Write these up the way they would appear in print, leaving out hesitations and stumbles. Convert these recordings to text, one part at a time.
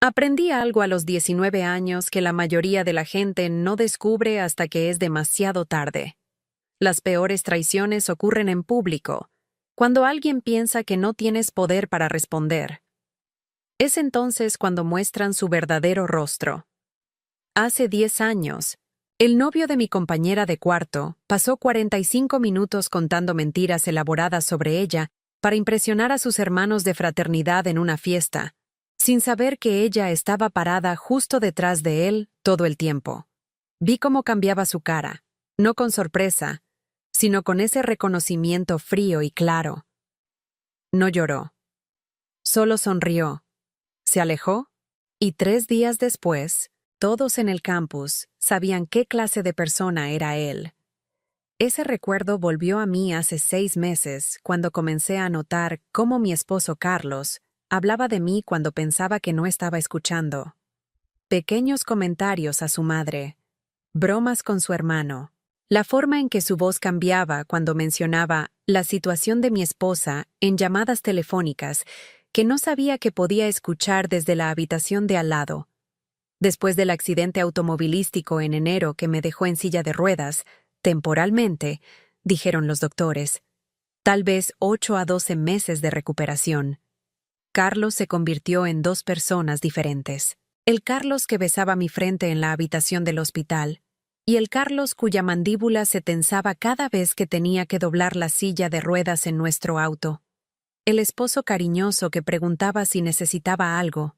Aprendí algo a los 19 años que la mayoría de la gente no descubre hasta que es demasiado tarde. Las peores traiciones ocurren en público, cuando alguien piensa que no tienes poder para responder. Es entonces cuando muestran su verdadero rostro. Hace 10 años, el novio de mi compañera de cuarto pasó 45 minutos contando mentiras elaboradas sobre ella para impresionar a sus hermanos de fraternidad en una fiesta, sin saber que ella estaba parada justo detrás de él todo el tiempo. Vi cómo cambiaba su cara, no con sorpresa, sino con ese reconocimiento frío y claro. No lloró. Solo sonrió. Se alejó, y 3 días después, todos en el campus sabían qué clase de persona era él. Ese recuerdo volvió a mí hace 6 meses, cuando comencé a notar cómo mi esposo Carlos hablaba de mí cuando pensaba que no estaba escuchando. Pequeños comentarios a su madre, bromas con su hermano, la forma en que su voz cambiaba cuando mencionaba la situación de mi esposa en llamadas telefónicas que no sabía que podía escuchar desde la habitación de al lado. Después del accidente automovilístico en enero que me dejó en silla de ruedas, temporalmente, dijeron los doctores, tal vez 8 a 12 meses de recuperación. Carlos se convirtió en 2 personas diferentes. El Carlos que besaba mi frente en la habitación del hospital, y el Carlos cuya mandíbula se tensaba cada vez que tenía que doblar la silla de ruedas en nuestro auto. El esposo cariñoso que preguntaba si necesitaba algo,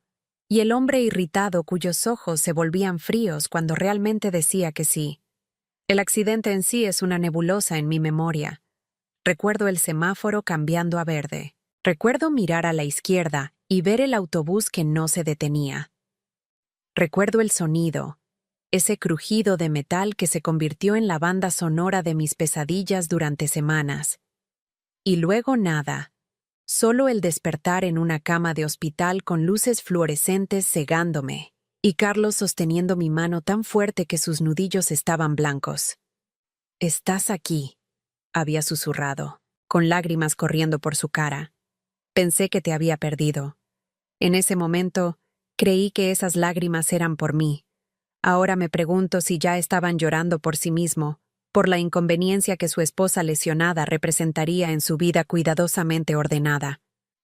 y el hombre irritado cuyos ojos se volvían fríos cuando realmente decía que sí. El accidente en sí es una nebulosa en mi memoria. Recuerdo el semáforo cambiando a verde. Recuerdo mirar a la izquierda y ver el autobús que no se detenía. Recuerdo el sonido, ese crujido de metal que se convirtió en la banda sonora de mis pesadillas durante semanas. Y luego nada, solo el despertar en una cama de hospital con luces fluorescentes cegándome, y Carlos sosteniendo mi mano tan fuerte que sus nudillos estaban blancos. «Estás aquí», había susurrado, con lágrimas corriendo por su cara. Pensé que te había perdido. En ese momento, creí que esas lágrimas eran por mí. Ahora me pregunto si ya estaban llorando por sí mismo, por la inconveniencia que su esposa lesionada representaría en su vida cuidadosamente ordenada.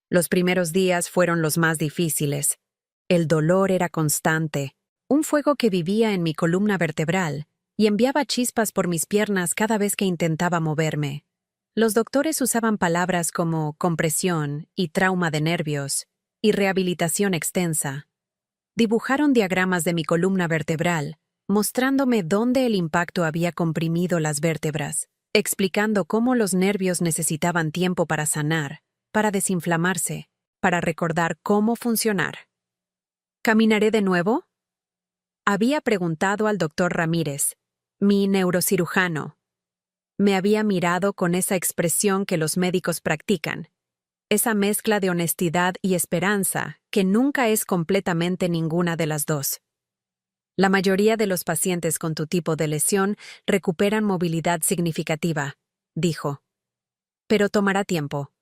Los primeros días fueron los más difíciles. El dolor era constante, un fuego que vivía en mi columna vertebral y enviaba chispas por mis piernas cada vez que intentaba moverme. Los doctores usaban palabras como compresión y trauma de nervios y rehabilitación extensa. Dibujaron diagramas de mi columna vertebral, mostrándome dónde el impacto había comprimido las vértebras, explicando cómo los nervios necesitaban tiempo para sanar, para desinflamarse, para recordar cómo funcionar. ¿Caminaré de nuevo?, había preguntado al doctor Ramírez, mi neurocirujano. Me había mirado con esa expresión que los médicos practican, esa mezcla de honestidad y esperanza que nunca es completamente ninguna de las dos. La mayoría de los pacientes con tu tipo de lesión recuperan movilidad significativa, dijo. Pero tomará tiempo.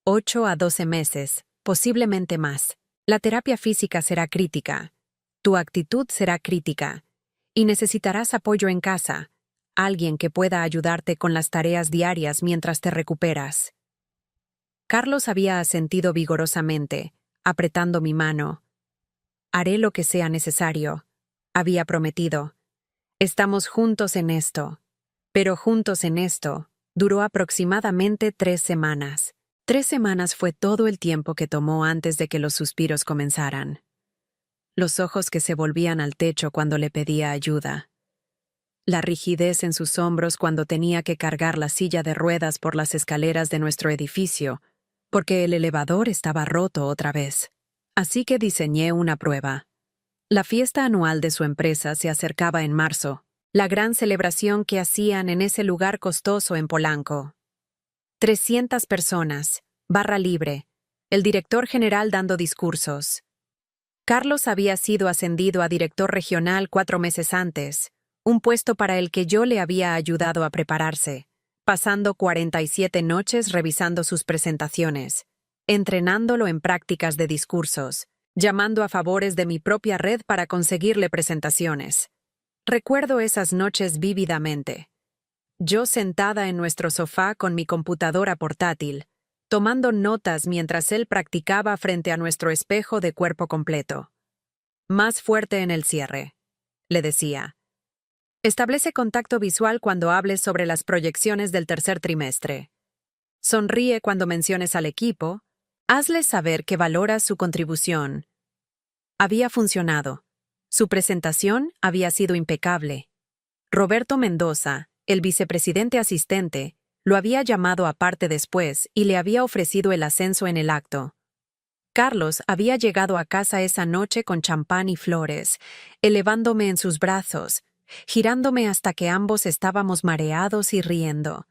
8 a 12 meses, posiblemente más. La terapia física será crítica. Tu actitud será crítica. Y necesitarás apoyo en casa. Alguien que pueda ayudarte con las tareas diarias mientras te recuperas. Carlos había asentido vigorosamente, apretando mi mano. Haré lo que sea necesario, había prometido. Estamos juntos en esto. Pero juntos en esto duró aproximadamente 3 semanas. 3 semanas fue todo el tiempo que tomó antes de que los suspiros comenzaran. Los ojos que se volvían al techo cuando le pedía ayuda. La rigidez en sus hombros cuando tenía que cargar la silla de ruedas por las escaleras de nuestro edificio, porque el elevador estaba roto otra vez. Así que diseñé una prueba. La fiesta anual de su empresa se acercaba en marzo, la gran celebración que hacían en ese lugar costoso en Polanco. 300 personas, barra libre, el director general dando discursos. Carlos había sido ascendido a director regional 4 meses antes, un puesto para el que yo le había ayudado a prepararse, pasando 47 noches revisando sus presentaciones, entrenándolo en prácticas de discursos, llamando a favores de mi propia red para conseguirle presentaciones. Recuerdo esas noches vívidamente. Yo sentada en nuestro sofá con mi computadora portátil, tomando notas mientras él practicaba frente a nuestro espejo de cuerpo completo. Más fuerte en el cierre, le decía. Establece contacto visual cuando hables sobre las proyecciones del tercer trimestre. Sonríe cuando menciones al equipo. Hazle saber que valoras su contribución. Había funcionado. Su presentación había sido impecable. Roberto Mendoza, el vicepresidente asistente, lo había llamado aparte después y le había ofrecido el ascenso en el acto. Carlos había llegado a casa esa noche con champán y flores, elevándome en sus brazos, girándome hasta que ambos estábamos mareados y riendo.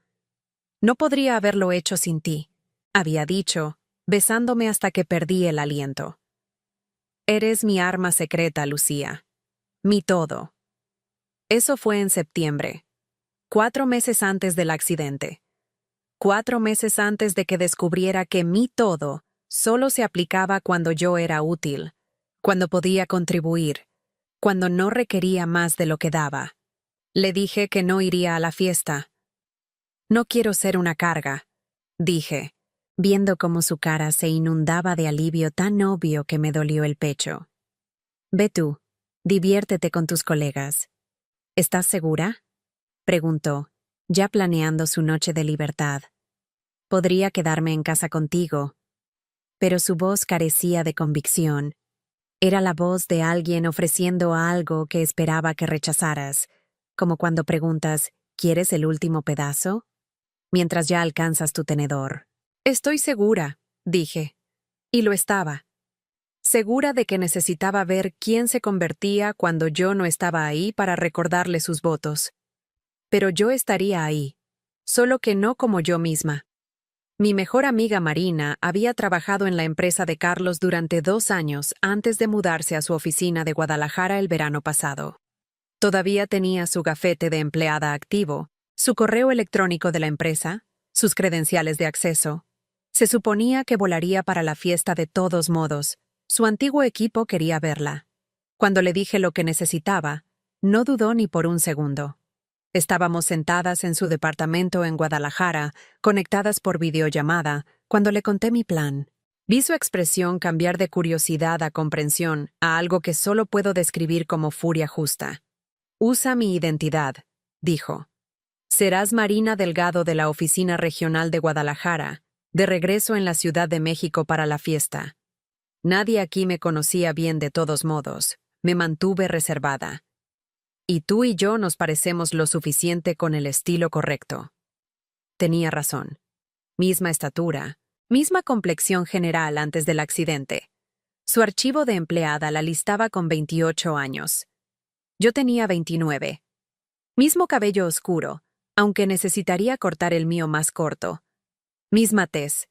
No podría haberlo hecho sin ti, había dicho, besándome hasta que perdí el aliento. Eres mi arma secreta, Lucía. Mi todo. Eso fue en septiembre, 4 meses antes del accidente. 4 meses antes de que descubriera que mi todo solo se aplicaba cuando yo era útil, cuando podía contribuir, cuando no requería más de lo que daba. Le dije que no iría a la fiesta. No quiero ser una carga, dije, viendo cómo su cara se inundaba de alivio tan obvio que me dolió el pecho. Ve tú, diviértete con tus colegas. ¿Estás segura?, preguntó, ya planeando su noche de libertad. Podría quedarme en casa contigo. Pero su voz carecía de convicción. Era la voz de alguien ofreciendo algo que esperaba que rechazaras, como cuando preguntas, ¿quieres el último pedazo?, mientras ya alcanzas tu tenedor. Estoy segura, dije. Y lo estaba. Segura de que necesitaba ver quién se convertía cuando yo no estaba ahí para recordarle sus votos. Pero yo estaría ahí, solo que no como yo misma. Mi mejor amiga Marina había trabajado en la empresa de Carlos durante 2 años antes de mudarse a su oficina de Guadalajara el verano pasado. Todavía tenía su gafete de empleada activo, su correo electrónico de la empresa, sus credenciales de acceso. Se suponía que volaría para la fiesta de todos modos. Su antiguo equipo quería verla. Cuando le dije lo que necesitaba, no dudó ni por un segundo. Estábamos sentadas en su departamento en Guadalajara, conectadas por videollamada, cuando le conté mi plan. Vi su expresión cambiar de curiosidad a comprensión, a algo que solo puedo describir como furia justa. Usa mi identidad, dijo. Serás Marina Delgado de la Oficina Regional de Guadalajara, de regreso en la Ciudad de México para la fiesta. Nadie aquí me conocía bien de todos modos. Me mantuve reservada. Y tú y yo nos parecemos lo suficiente con el estilo correcto. Tenía razón. Misma estatura, misma complexión general antes del accidente. Su archivo de empleada la listaba con 28 años. Yo tenía 29. Mismo cabello oscuro, aunque necesitaría cortar el mío más corto. Misma tez.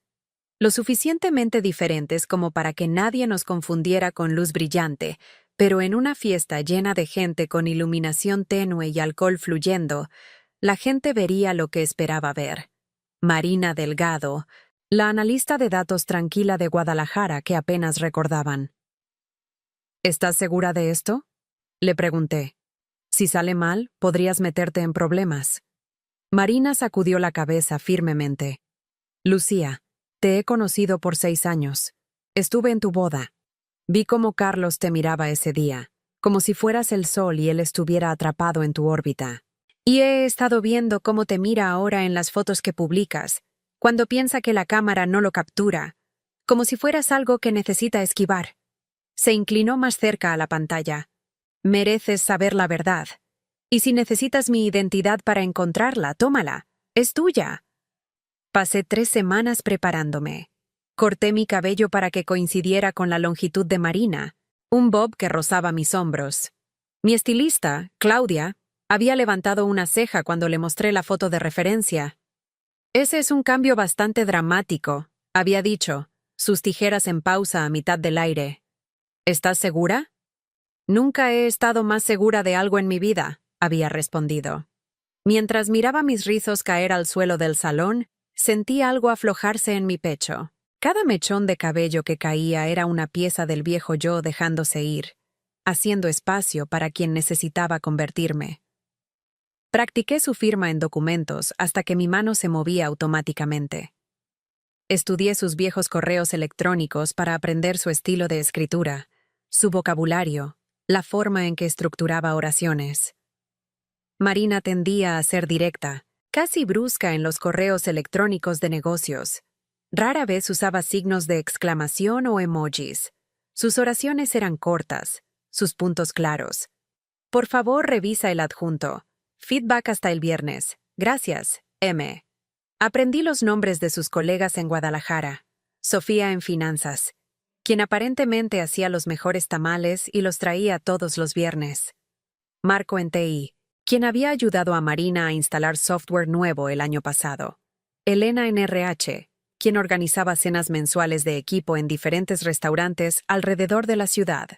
Lo suficientemente diferentes como para que nadie nos confundiera con luz brillante, pero en una fiesta llena de gente con iluminación tenue y alcohol fluyendo, la gente vería lo que esperaba ver. Marina Delgado, la analista de datos tranquila de Guadalajara que apenas recordaban. ¿Estás segura de esto?, le pregunté. Si sale mal, podrías meterte en problemas. Marina sacudió la cabeza firmemente. Lucía, te he conocido por 6 años. Estuve en tu boda. Vi cómo Carlos te miraba ese día, como si fueras el sol y él estuviera atrapado en tu órbita. Y he estado viendo cómo te mira ahora en las fotos que publicas, cuando piensa que la cámara no lo captura, como si fueras algo que necesita esquivar. Se inclinó más cerca a la pantalla. Mereces saber la verdad. Y si necesitas mi identidad para encontrarla, tómala. Es tuya. Pasé 3 semanas preparándome. Corté mi cabello para que coincidiera con la longitud de Marina, un bob que rozaba mis hombros. Mi estilista, Claudia, había levantado una ceja cuando le mostré la foto de referencia. Ese es un cambio bastante dramático, había dicho, sus tijeras en pausa a mitad del aire. ¿Estás segura? Nunca he estado más segura de algo en mi vida, había respondido. Mientras miraba mis rizos caer al suelo del salón, sentí algo aflojarse en mi pecho. Cada mechón de cabello que caía era una pieza del viejo yo dejándose ir, haciendo espacio para quien necesitaba convertirme. Practiqué su firma en documentos hasta que mi mano se movía automáticamente. Estudié sus viejos correos electrónicos para aprender su estilo de escritura, su vocabulario, la forma en que estructuraba oraciones. Marina tendía a ser directa, casi brusca en los correos electrónicos de negocios. Rara vez usaba signos de exclamación o emojis. Sus oraciones eran cortas, sus puntos claros. Por favor, revisa el adjunto. Feedback hasta el viernes. Gracias, M. Aprendí los nombres de sus colegas en Guadalajara. Sofía en finanzas, quien aparentemente hacía los mejores tamales y los traía todos los viernes. Marco en TI, quien había ayudado a Marina a instalar software nuevo el año pasado. Elena en RH, quien organizaba cenas mensuales de equipo en diferentes restaurantes alrededor de la ciudad.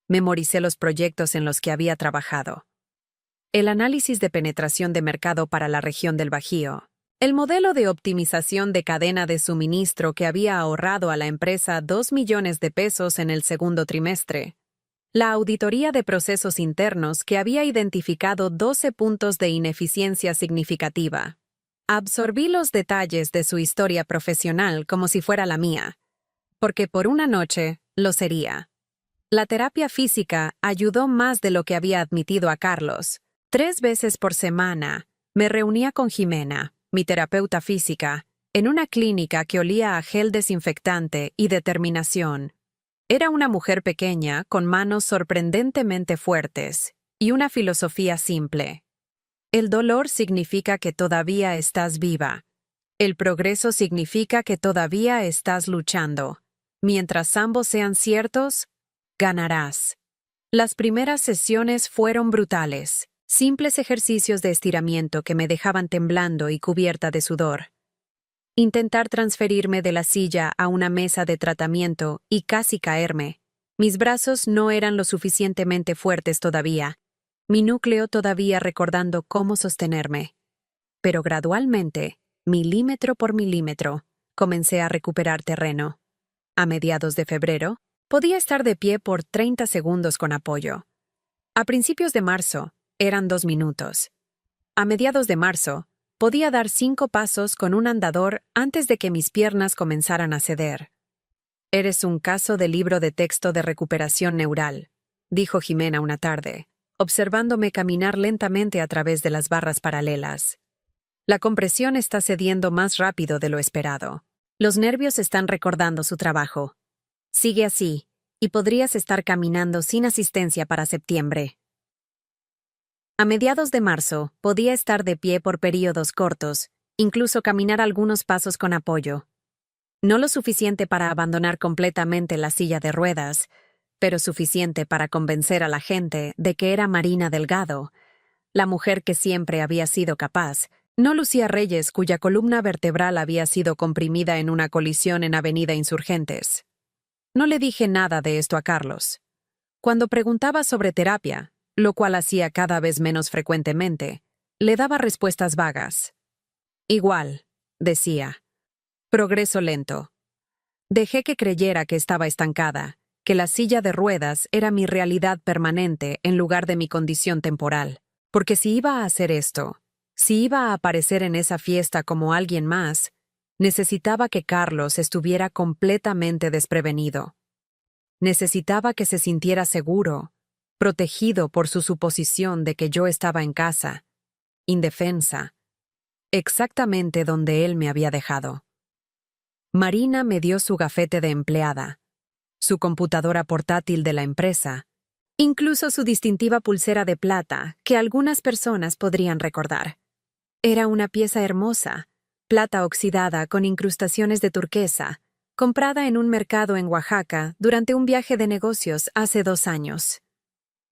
Memoricé los proyectos en los que había trabajado. El análisis de penetración de mercado para la región del Bajío. El modelo de optimización de cadena de suministro que había ahorrado a la empresa 2 millones de pesos en el segundo trimestre. La auditoría de procesos internos que había identificado 12 puntos de ineficiencia significativa. Absorbí los detalles de su historia profesional como si fuera la mía, porque por una noche lo sería. La terapia física ayudó más de lo que había admitido a Carlos. 3 veces por semana me reunía con Jimena, mi terapeuta física, en una clínica que olía a gel desinfectante y determinación. Era una mujer pequeña, con manos sorprendentemente fuertes, y una filosofía simple. El dolor significa que todavía estás viva. El progreso significa que todavía estás luchando. Mientras ambos sean ciertos, ganarás. Las primeras sesiones fueron brutales. Simples ejercicios de estiramiento que me dejaban temblando y cubierta de sudor. Intentar transferirme de la silla a una mesa de tratamiento y casi caerme. Mis brazos no eran lo suficientemente fuertes todavía. Mi núcleo todavía recordando cómo sostenerme. Pero gradualmente, milímetro por milímetro, comencé a recuperar terreno. A mediados de febrero, podía estar de pie por 30 segundos con apoyo. A principios de marzo, eran 2 minutos. A mediados de marzo, podía dar 5 pasos con un andador antes de que mis piernas comenzaran a ceder. Eres un caso de libro de texto de recuperación neural, dijo Jimena una tarde, observándome caminar lentamente a través de las barras paralelas. La compresión está cediendo más rápido de lo esperado. Los nervios están recordando su trabajo. Sigue así, y podrías estar caminando sin asistencia para septiembre. A mediados de marzo, podía estar de pie por períodos cortos, incluso caminar algunos pasos con apoyo. No lo suficiente para abandonar completamente la silla de ruedas, pero suficiente para convencer a la gente de que era Marina Delgado, la mujer que siempre había sido capaz, no Lucía Reyes, cuya columna vertebral había sido comprimida en una colisión en Avenida Insurgentes. No le dije nada de esto a Carlos. Cuando preguntaba sobre terapia, lo cual hacía cada vez menos frecuentemente, le daba respuestas vagas. Igual, decía. Progreso lento. Dejé que creyera que estaba estancada, que la silla de ruedas era mi realidad permanente en lugar de mi condición temporal. Porque si iba a hacer esto, si iba a aparecer en esa fiesta como alguien más, necesitaba que Carlos estuviera completamente desprevenido. Necesitaba que se sintiera seguro, protegido por su suposición de que yo estaba en casa, indefensa, exactamente donde él me había dejado. Marina me dio su gafete de empleada, su computadora portátil de la empresa, incluso su distintiva pulsera de plata que algunas personas podrían recordar. Era una pieza hermosa, plata oxidada con incrustaciones de turquesa, comprada en un mercado en Oaxaca durante un viaje de negocios hace 2 años.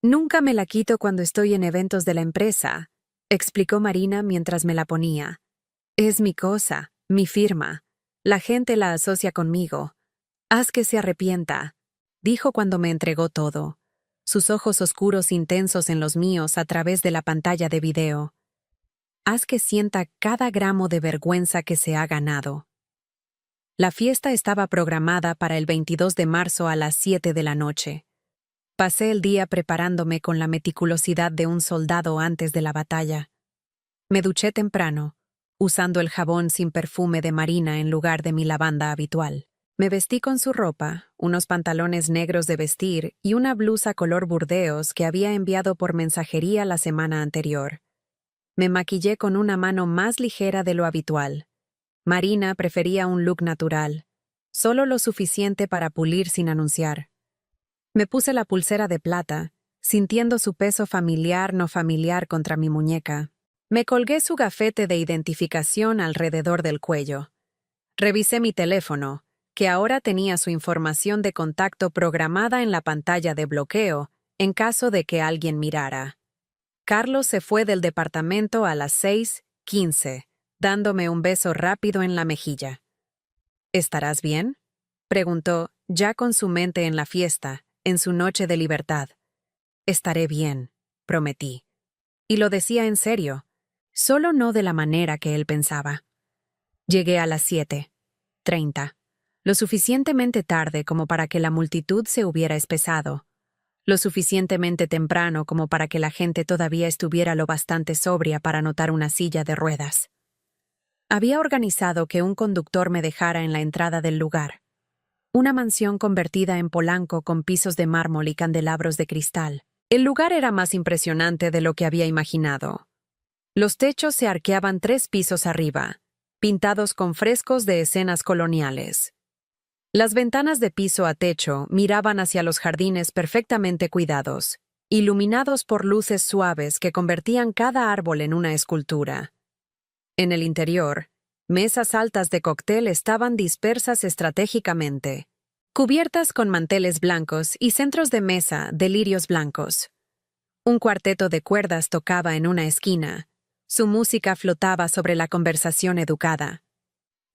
Nunca me la quito cuando estoy en eventos de la empresa, explicó Marina mientras me la ponía. Es mi cosa, mi firma. La gente la asocia conmigo. Haz que se arrepienta, dijo cuando me entregó todo, sus ojos oscuros intensos en los míos a través de la pantalla de video. Haz que sienta cada gramo de vergüenza que se ha ganado. La fiesta estaba programada para el 22 de marzo a las 7 de la noche. Pasé el día preparándome con la meticulosidad de un soldado antes de la batalla. Me duché temprano, usando el jabón sin perfume de Marina en lugar de mi lavanda habitual. Me vestí con su ropa, unos pantalones negros de vestir y una blusa color burdeos que había enviado por mensajería la semana anterior. Me maquillé con una mano más ligera de lo habitual. Marina prefería un look natural, solo lo suficiente para pulir sin anunciar. Me puse la pulsera de plata, sintiendo su peso familiar no familiar contra mi muñeca. Me colgué su gafete de identificación alrededor del cuello. Revisé mi teléfono, que ahora tenía su información de contacto programada en la pantalla de bloqueo, en caso de que alguien mirara. Carlos se fue del departamento a las 6:15, dándome un beso rápido en la mejilla. ¿Estarás bien?, preguntó, ya con su mente en la fiesta, en su noche de libertad. Estaré bien, prometí. Y lo decía en serio, solo no de la manera que él pensaba. Llegué a las 7:30, lo suficientemente tarde como para que la multitud se hubiera espesado, lo suficientemente temprano como para que la gente todavía estuviera lo bastante sobria para notar una silla de ruedas. Había organizado que un conductor me dejara en la entrada del lugar. Una mansión convertida en Polanco con pisos de mármol y candelabros de cristal. El lugar era más impresionante de lo que había imaginado. Los techos se arqueaban 3 pisos arriba, pintados con frescos de escenas coloniales. Las ventanas de piso a techo miraban hacia los jardines perfectamente cuidados, iluminados por luces suaves que convertían cada árbol en una escultura. En el interior, mesas altas de cóctel estaban dispersas estratégicamente, cubiertas con manteles blancos y centros de mesa de lirios blancos. Un cuarteto de cuerdas tocaba en una esquina. Su música flotaba sobre la conversación educada.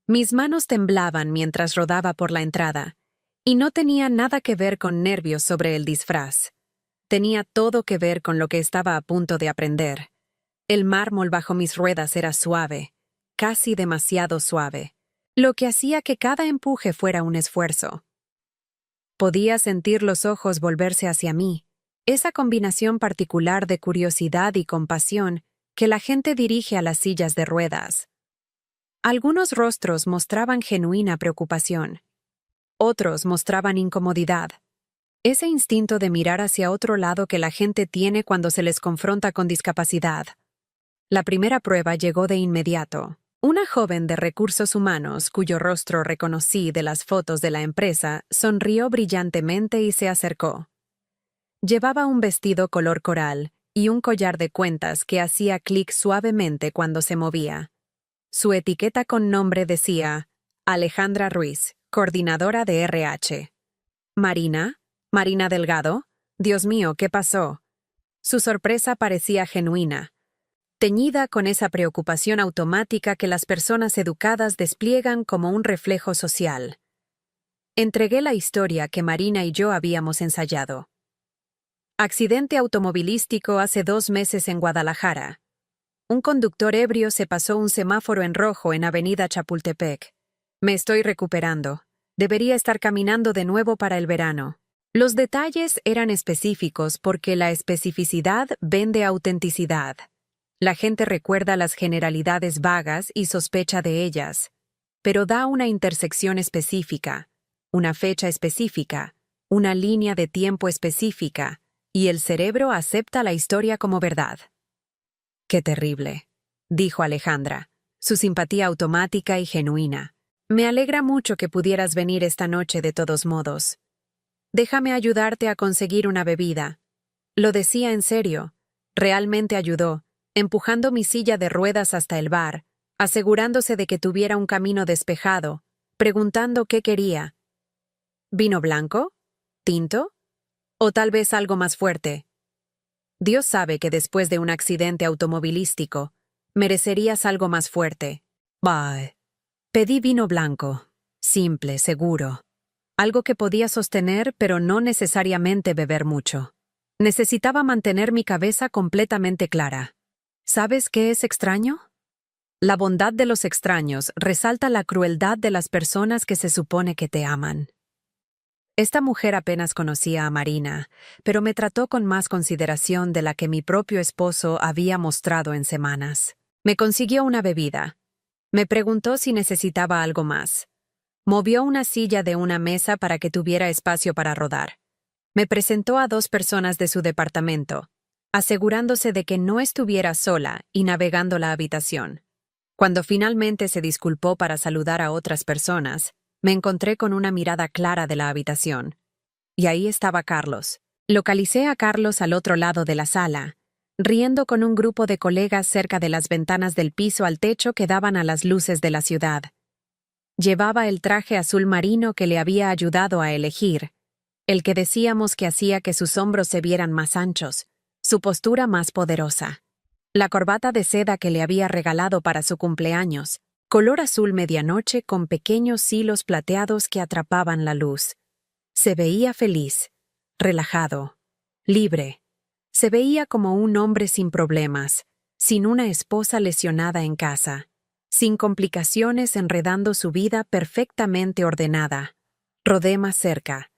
Mis manos temblaban mientras rodaba por la entrada, y no tenía nada que ver con nervios sobre el disfraz. Tenía todo que ver con lo que estaba a punto de aprender. El mármol bajo mis ruedas era suave, casi demasiado suave, lo que hacía que cada empuje fuera un esfuerzo. Podía sentir los ojos volverse hacia mí, esa combinación particular de curiosidad y compasión que la gente dirige a las sillas de ruedas. Algunos rostros mostraban genuina preocupación. Otros mostraban incomodidad. Ese instinto de mirar hacia otro lado que la gente tiene cuando se les confronta con discapacidad. La primera prueba llegó de inmediato. Una joven de recursos humanos, cuyo rostro reconocí de las fotos de la empresa, sonrió brillantemente y se acercó. Llevaba un vestido color coral y un collar de cuentas que hacía clic suavemente cuando se movía. Su etiqueta con nombre decía Alejandra Ruiz, coordinadora de RH. ¿Marina? ¿Marina Delgado? Dios mío, ¿qué pasó? Su sorpresa parecía genuina, teñida con esa preocupación automática que las personas educadas despliegan como un reflejo social. Entregué la historia que Marina y yo habíamos ensayado. Accidente automovilístico hace 2 meses en Guadalajara. Un conductor ebrio se pasó un semáforo en rojo en Avenida Chapultepec. Me estoy recuperando. Debería estar caminando de nuevo para el verano. Los detalles eran específicos porque la especificidad vende autenticidad. La gente recuerda las generalidades vagas y sospecha de ellas, pero da una intersección específica, una fecha específica, una línea de tiempo específica, y el cerebro acepta la historia como verdad. «Qué terrible», dijo Alejandra, su simpatía automática y genuina. «Me alegra mucho que pudieras venir esta noche de todos modos. Déjame ayudarte a conseguir una bebida». Lo decía en serio. Realmente ayudó, empujando mi silla de ruedas hasta el bar, asegurándose de que tuviera un camino despejado, preguntando qué quería. ¿Vino blanco? ¿Tinto? ¿O tal vez algo más fuerte? Dios sabe que después de un accidente automovilístico, merecerías algo más fuerte. Bah. Pedí vino blanco, simple, seguro. Algo que podía sostener, pero no necesariamente beber mucho. Necesitaba mantener mi cabeza completamente clara. ¿Sabes qué es extraño? La bondad de los extraños resalta la crueldad de las personas que se supone que te aman. Esta mujer apenas conocía a Marina, pero me trató con más consideración de la que mi propio esposo había mostrado en semanas. Me consiguió una bebida. Me preguntó si necesitaba algo más. Movió una silla de una mesa para que tuviera espacio para rodar. Me presentó a 2 personas de su departamento, asegurándose de que no estuviera sola y navegando la habitación. Cuando finalmente se disculpó para saludar a otras personas, me encontré con una mirada clara de la habitación. Y ahí estaba Carlos. Localicé a Carlos al otro lado de la sala, riendo con un grupo de colegas cerca de las ventanas del piso al techo que daban a las luces de la ciudad. Llevaba el traje azul marino que le había ayudado a elegir, el que decíamos que hacía que sus hombros se vieran más anchos, su postura más poderosa. La corbata de seda que le había regalado para su cumpleaños, color azul medianoche con pequeños hilos plateados que atrapaban la luz. Se veía feliz, relajado, libre. Se veía como un hombre sin problemas, sin una esposa lesionada en casa, sin complicaciones enredando su vida perfectamente ordenada. Rodé más cerca,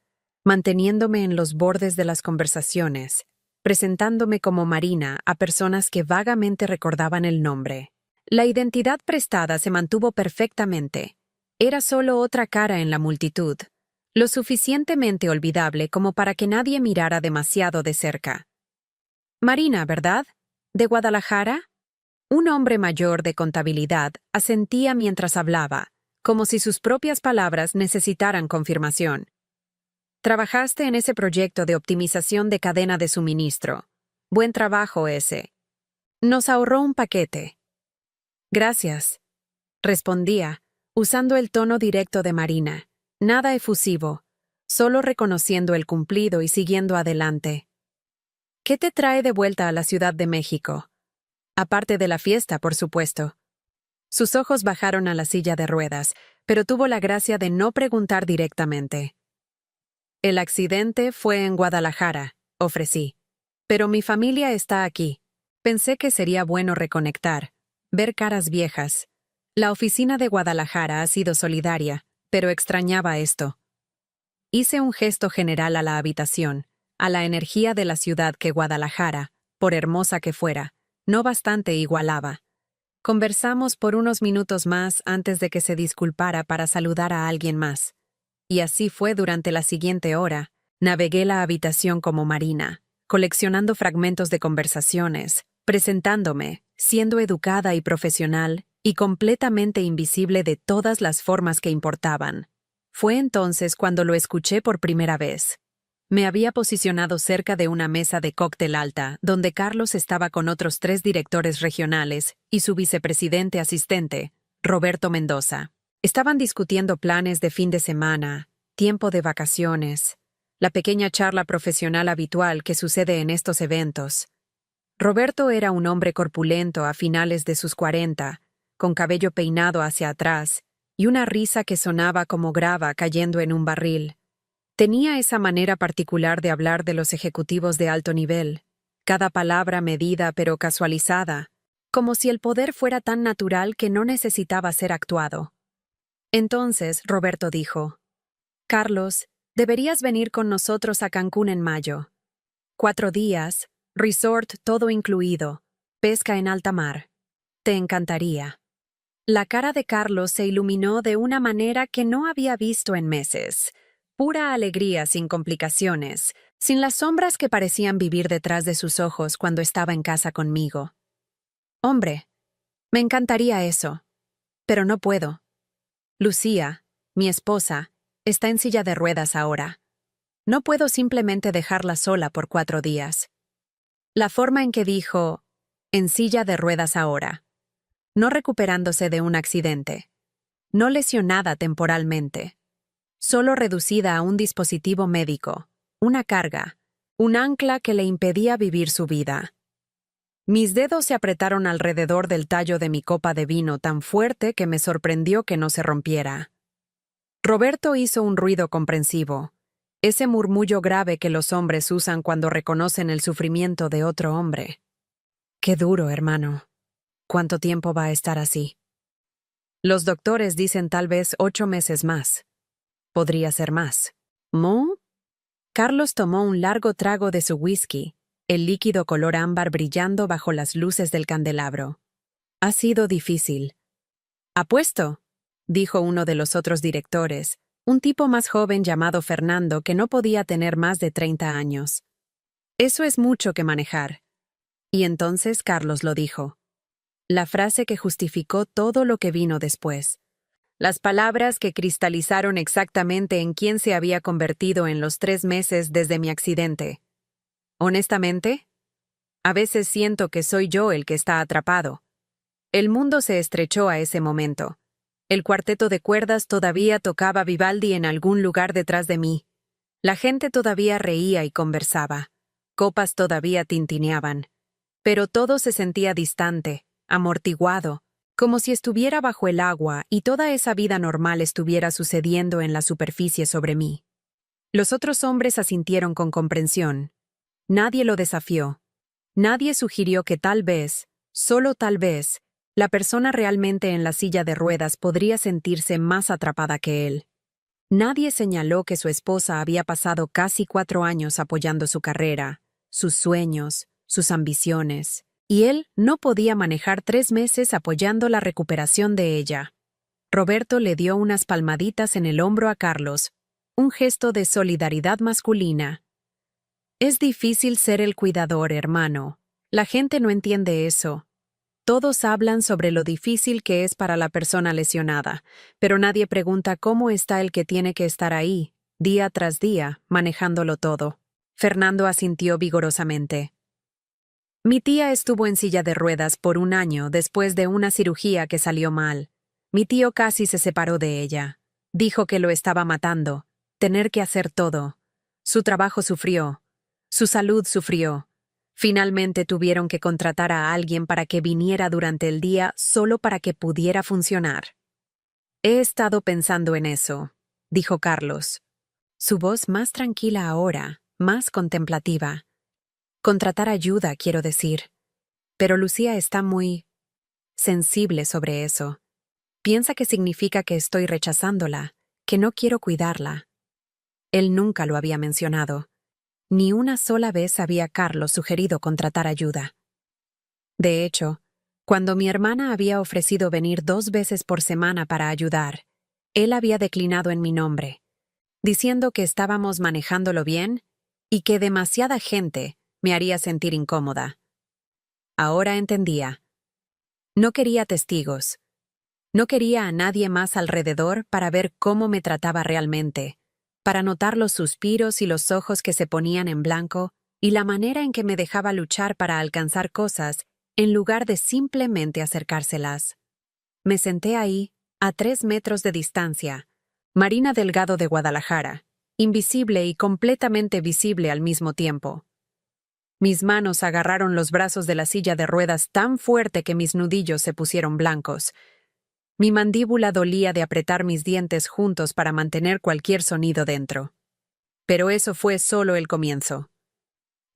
manteniéndome en los bordes de las conversaciones, presentándome como Marina a personas que vagamente recordaban el nombre. La identidad prestada se mantuvo perfectamente. Era solo otra cara en la multitud, lo suficientemente olvidable como para que nadie mirara demasiado de cerca. Marina, ¿verdad? ¿De Guadalajara? Un hombre mayor de contabilidad asentía mientras hablaba, como si sus propias palabras necesitaran confirmación. Trabajaste en ese proyecto de optimización de cadena de suministro. Buen trabajo ese. Nos ahorró un paquete. Gracias, respondía, usando el tono directo de Marina, nada efusivo, solo reconociendo el cumplido y siguiendo adelante. ¿Qué te trae de vuelta a la Ciudad de México? Aparte de la fiesta, por supuesto. Sus ojos bajaron a la silla de ruedas, pero tuvo la gracia de no preguntar directamente. El accidente fue en Guadalajara, ofrecí. Pero mi familia está aquí. Pensé que sería bueno reconectar, ver caras viejas. La oficina de Guadalajara ha sido solidaria, pero extrañaba esto. Hice un gesto general a la habitación, a la energía de la ciudad que Guadalajara, por hermosa que fuera, no bastante igualaba. Conversamos por unos minutos más antes de que se disculpara para saludar a alguien más. Y así fue durante la siguiente hora. Navegué la habitación como Marina, coleccionando fragmentos de conversaciones, presentándome, siendo educada y profesional, y completamente invisible de todas las formas que importaban. Fue entonces cuando lo escuché por primera vez. Me había posicionado cerca de una mesa de cóctel alta, donde Carlos estaba con otros 3 directores regionales y su vicepresidente asistente, Roberto Mendoza. Estaban discutiendo planes de fin de semana, tiempo de vacaciones, la pequeña charla profesional habitual que sucede en estos eventos. Roberto era un hombre corpulento a finales de sus 40, con cabello peinado hacia atrás y una risa que sonaba como grava cayendo en un barril. Tenía esa manera particular de hablar de los ejecutivos de alto nivel, cada palabra medida pero casualizada, como si el poder fuera tan natural que no necesitaba ser actuado. Entonces Roberto dijo: «Carlos, deberías venir con nosotros a Cancún en mayo. 4 días, resort todo incluido, pesca en alta mar. Te encantaría». La cara de Carlos se iluminó de una manera que no había visto en meses. Pura alegría sin complicaciones, sin las sombras que parecían vivir detrás de sus ojos cuando estaba en casa conmigo. «Hombre, me encantaría eso, pero no puedo. Lucía, mi esposa, está en silla de ruedas ahora. No puedo simplemente dejarla sola por 4 días». La forma en que dijo, en silla de ruedas ahora, no recuperándose de un accidente, no lesionada temporalmente, solo reducida a un dispositivo médico, una carga, un ancla que le impedía vivir su vida. Mis dedos se apretaron alrededor del tallo de mi copa de vino tan fuerte que me sorprendió que no se rompiera. Roberto hizo un ruido comprensivo, ese murmullo grave que los hombres usan cuando reconocen el sufrimiento de otro hombre. «Qué duro, hermano». ¿Cuánto tiempo va a estar así? Los doctores dicen tal vez 8 meses más. Podría ser más. ¿Mo? Carlos tomó un largo trago de su whisky, el líquido color ámbar brillando bajo las luces del candelabro. Ha sido difícil. Apuesto, dijo uno de los otros directores, un tipo más joven llamado Fernando que no podía tener más de 30 años. Eso es mucho que manejar. Y entonces Carlos lo dijo. La frase que justificó todo lo que vino después. Las palabras que cristalizaron exactamente en quién se había convertido en los 3 meses desde mi accidente. Honestamente, a veces siento que soy yo el que está atrapado. El mundo se estrechó a ese momento. El cuarteto de cuerdas todavía tocaba Vivaldi en algún lugar detrás de mí. La gente todavía reía y conversaba. Copas todavía tintineaban. Pero todo se sentía distante, amortiguado, como si estuviera bajo el agua y toda esa vida normal estuviera sucediendo en la superficie sobre mí. Los otros hombres asintieron con comprensión. Nadie lo desafió. Nadie sugirió que tal vez, solo tal vez, la persona realmente en la silla de ruedas podría sentirse más atrapada que él. Nadie señaló que su esposa había pasado casi 4 años apoyando su carrera, sus sueños, sus ambiciones, y él no podía manejar 3 meses apoyando la recuperación de ella. Roberto le dio unas palmaditas en el hombro a Carlos, un gesto de solidaridad masculina. Es difícil ser el cuidador, hermano. La gente no entiende eso. Todos hablan sobre lo difícil que es para la persona lesionada, pero nadie pregunta cómo está el que tiene que estar ahí, día tras día, manejándolo todo. Fernando asintió vigorosamente. Mi tía estuvo en silla de ruedas por 1 año después de una cirugía que salió mal. Mi tío casi se separó de ella. Dijo que lo estaba matando. Tener que hacer todo. Su trabajo sufrió. Su salud sufrió. Finalmente tuvieron que contratar a alguien para que viniera durante el día solo para que pudiera funcionar. He estado pensando en eso, dijo Carlos. Su voz más tranquila ahora, más contemplativa. Contratar ayuda, quiero decir. Pero Lucía está muy sensible sobre eso. Piensa que significa que estoy rechazándola, que no quiero cuidarla. Él nunca lo había mencionado. Ni una sola vez había Carlos sugerido contratar ayuda. De hecho, cuando mi hermana había ofrecido venir 2 veces por semana para ayudar, él había declinado en mi nombre, diciendo que estábamos manejándolo bien y que demasiada gente me haría sentir incómoda. Ahora entendía. No quería testigos. No quería a nadie más alrededor para ver cómo me trataba realmente, para notar los suspiros y los ojos que se ponían en blanco y la manera en que me dejaba luchar para alcanzar cosas en lugar de simplemente acercárselas. Me senté ahí, a 3 metros de distancia, Marina Delgado de Guadalajara, invisible y completamente visible al mismo tiempo. Mis manos agarraron los brazos de la silla de ruedas tan fuerte que mis nudillos se pusieron blancos. Mi mandíbula dolía de apretar mis dientes juntos para mantener cualquier sonido dentro. Pero eso fue solo el comienzo.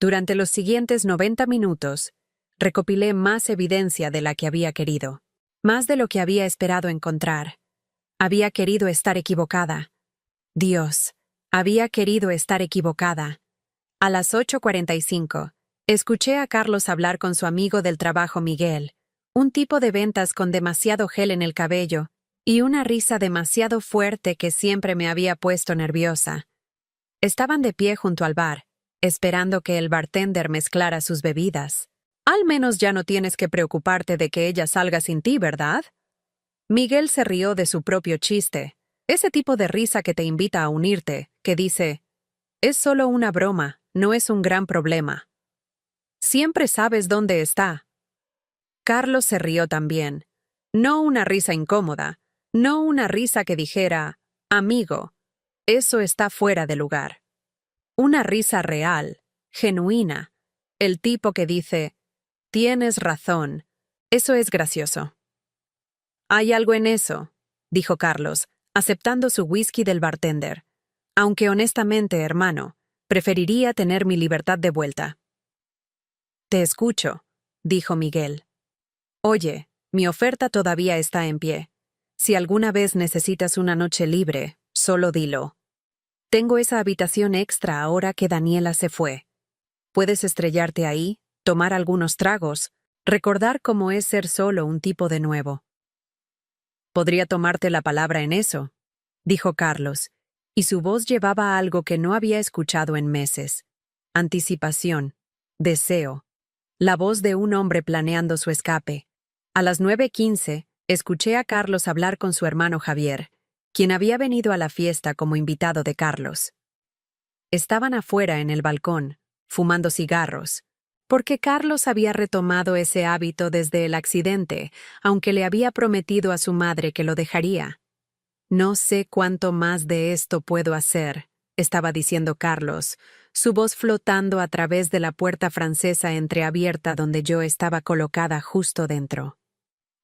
Durante los siguientes 90 minutos, recopilé más evidencia de la que había querido, más de lo que había esperado encontrar. Había querido estar equivocada. Dios, había querido estar equivocada. A las 8:45, escuché a Carlos hablar con su amigo del trabajo Miguel, un tipo de ventas con demasiado gel en el cabello y una risa demasiado fuerte que siempre me había puesto nerviosa. Estaban de pie junto al bar, esperando que el bartender mezclara sus bebidas. Al menos ya no tienes que preocuparte de que ella salga sin ti, ¿verdad? Miguel se rió de su propio chiste, ese tipo de risa que te invita a unirte, que dice, es solo una broma, no es un gran problema. Siempre sabes dónde está. Carlos se rió también. No una risa incómoda, no una risa que dijera, amigo, eso está fuera de lugar. Una risa real, genuina, el tipo que dice, tienes razón, eso es gracioso. Hay algo en eso, dijo Carlos, aceptando su whisky del bartender. Aunque honestamente, hermano, preferiría tener mi libertad de vuelta. Te escucho, dijo Miguel. Oye, mi oferta todavía está en pie. Si alguna vez necesitas una noche libre, solo dilo. Tengo esa habitación extra ahora que Daniela se fue. Puedes estrellarte ahí, tomar algunos tragos, recordar cómo es ser solo un tipo de nuevo. Podría tomarte la palabra en eso, dijo Carlos, y su voz llevaba algo que no había escuchado en meses. Anticipación, deseo, la voz de un hombre planeando su escape. A las 9:15, escuché a Carlos hablar con su hermano Javier, quien había venido a la fiesta como invitado de Carlos. Estaban afuera en el balcón, fumando cigarros, porque Carlos había retomado ese hábito desde el accidente, aunque le había prometido a su madre que lo dejaría. No sé cuánto más de esto puedo hacer, estaba diciendo Carlos, su voz flotando a través de la puerta francesa entreabierta donde yo estaba colocada justo dentro.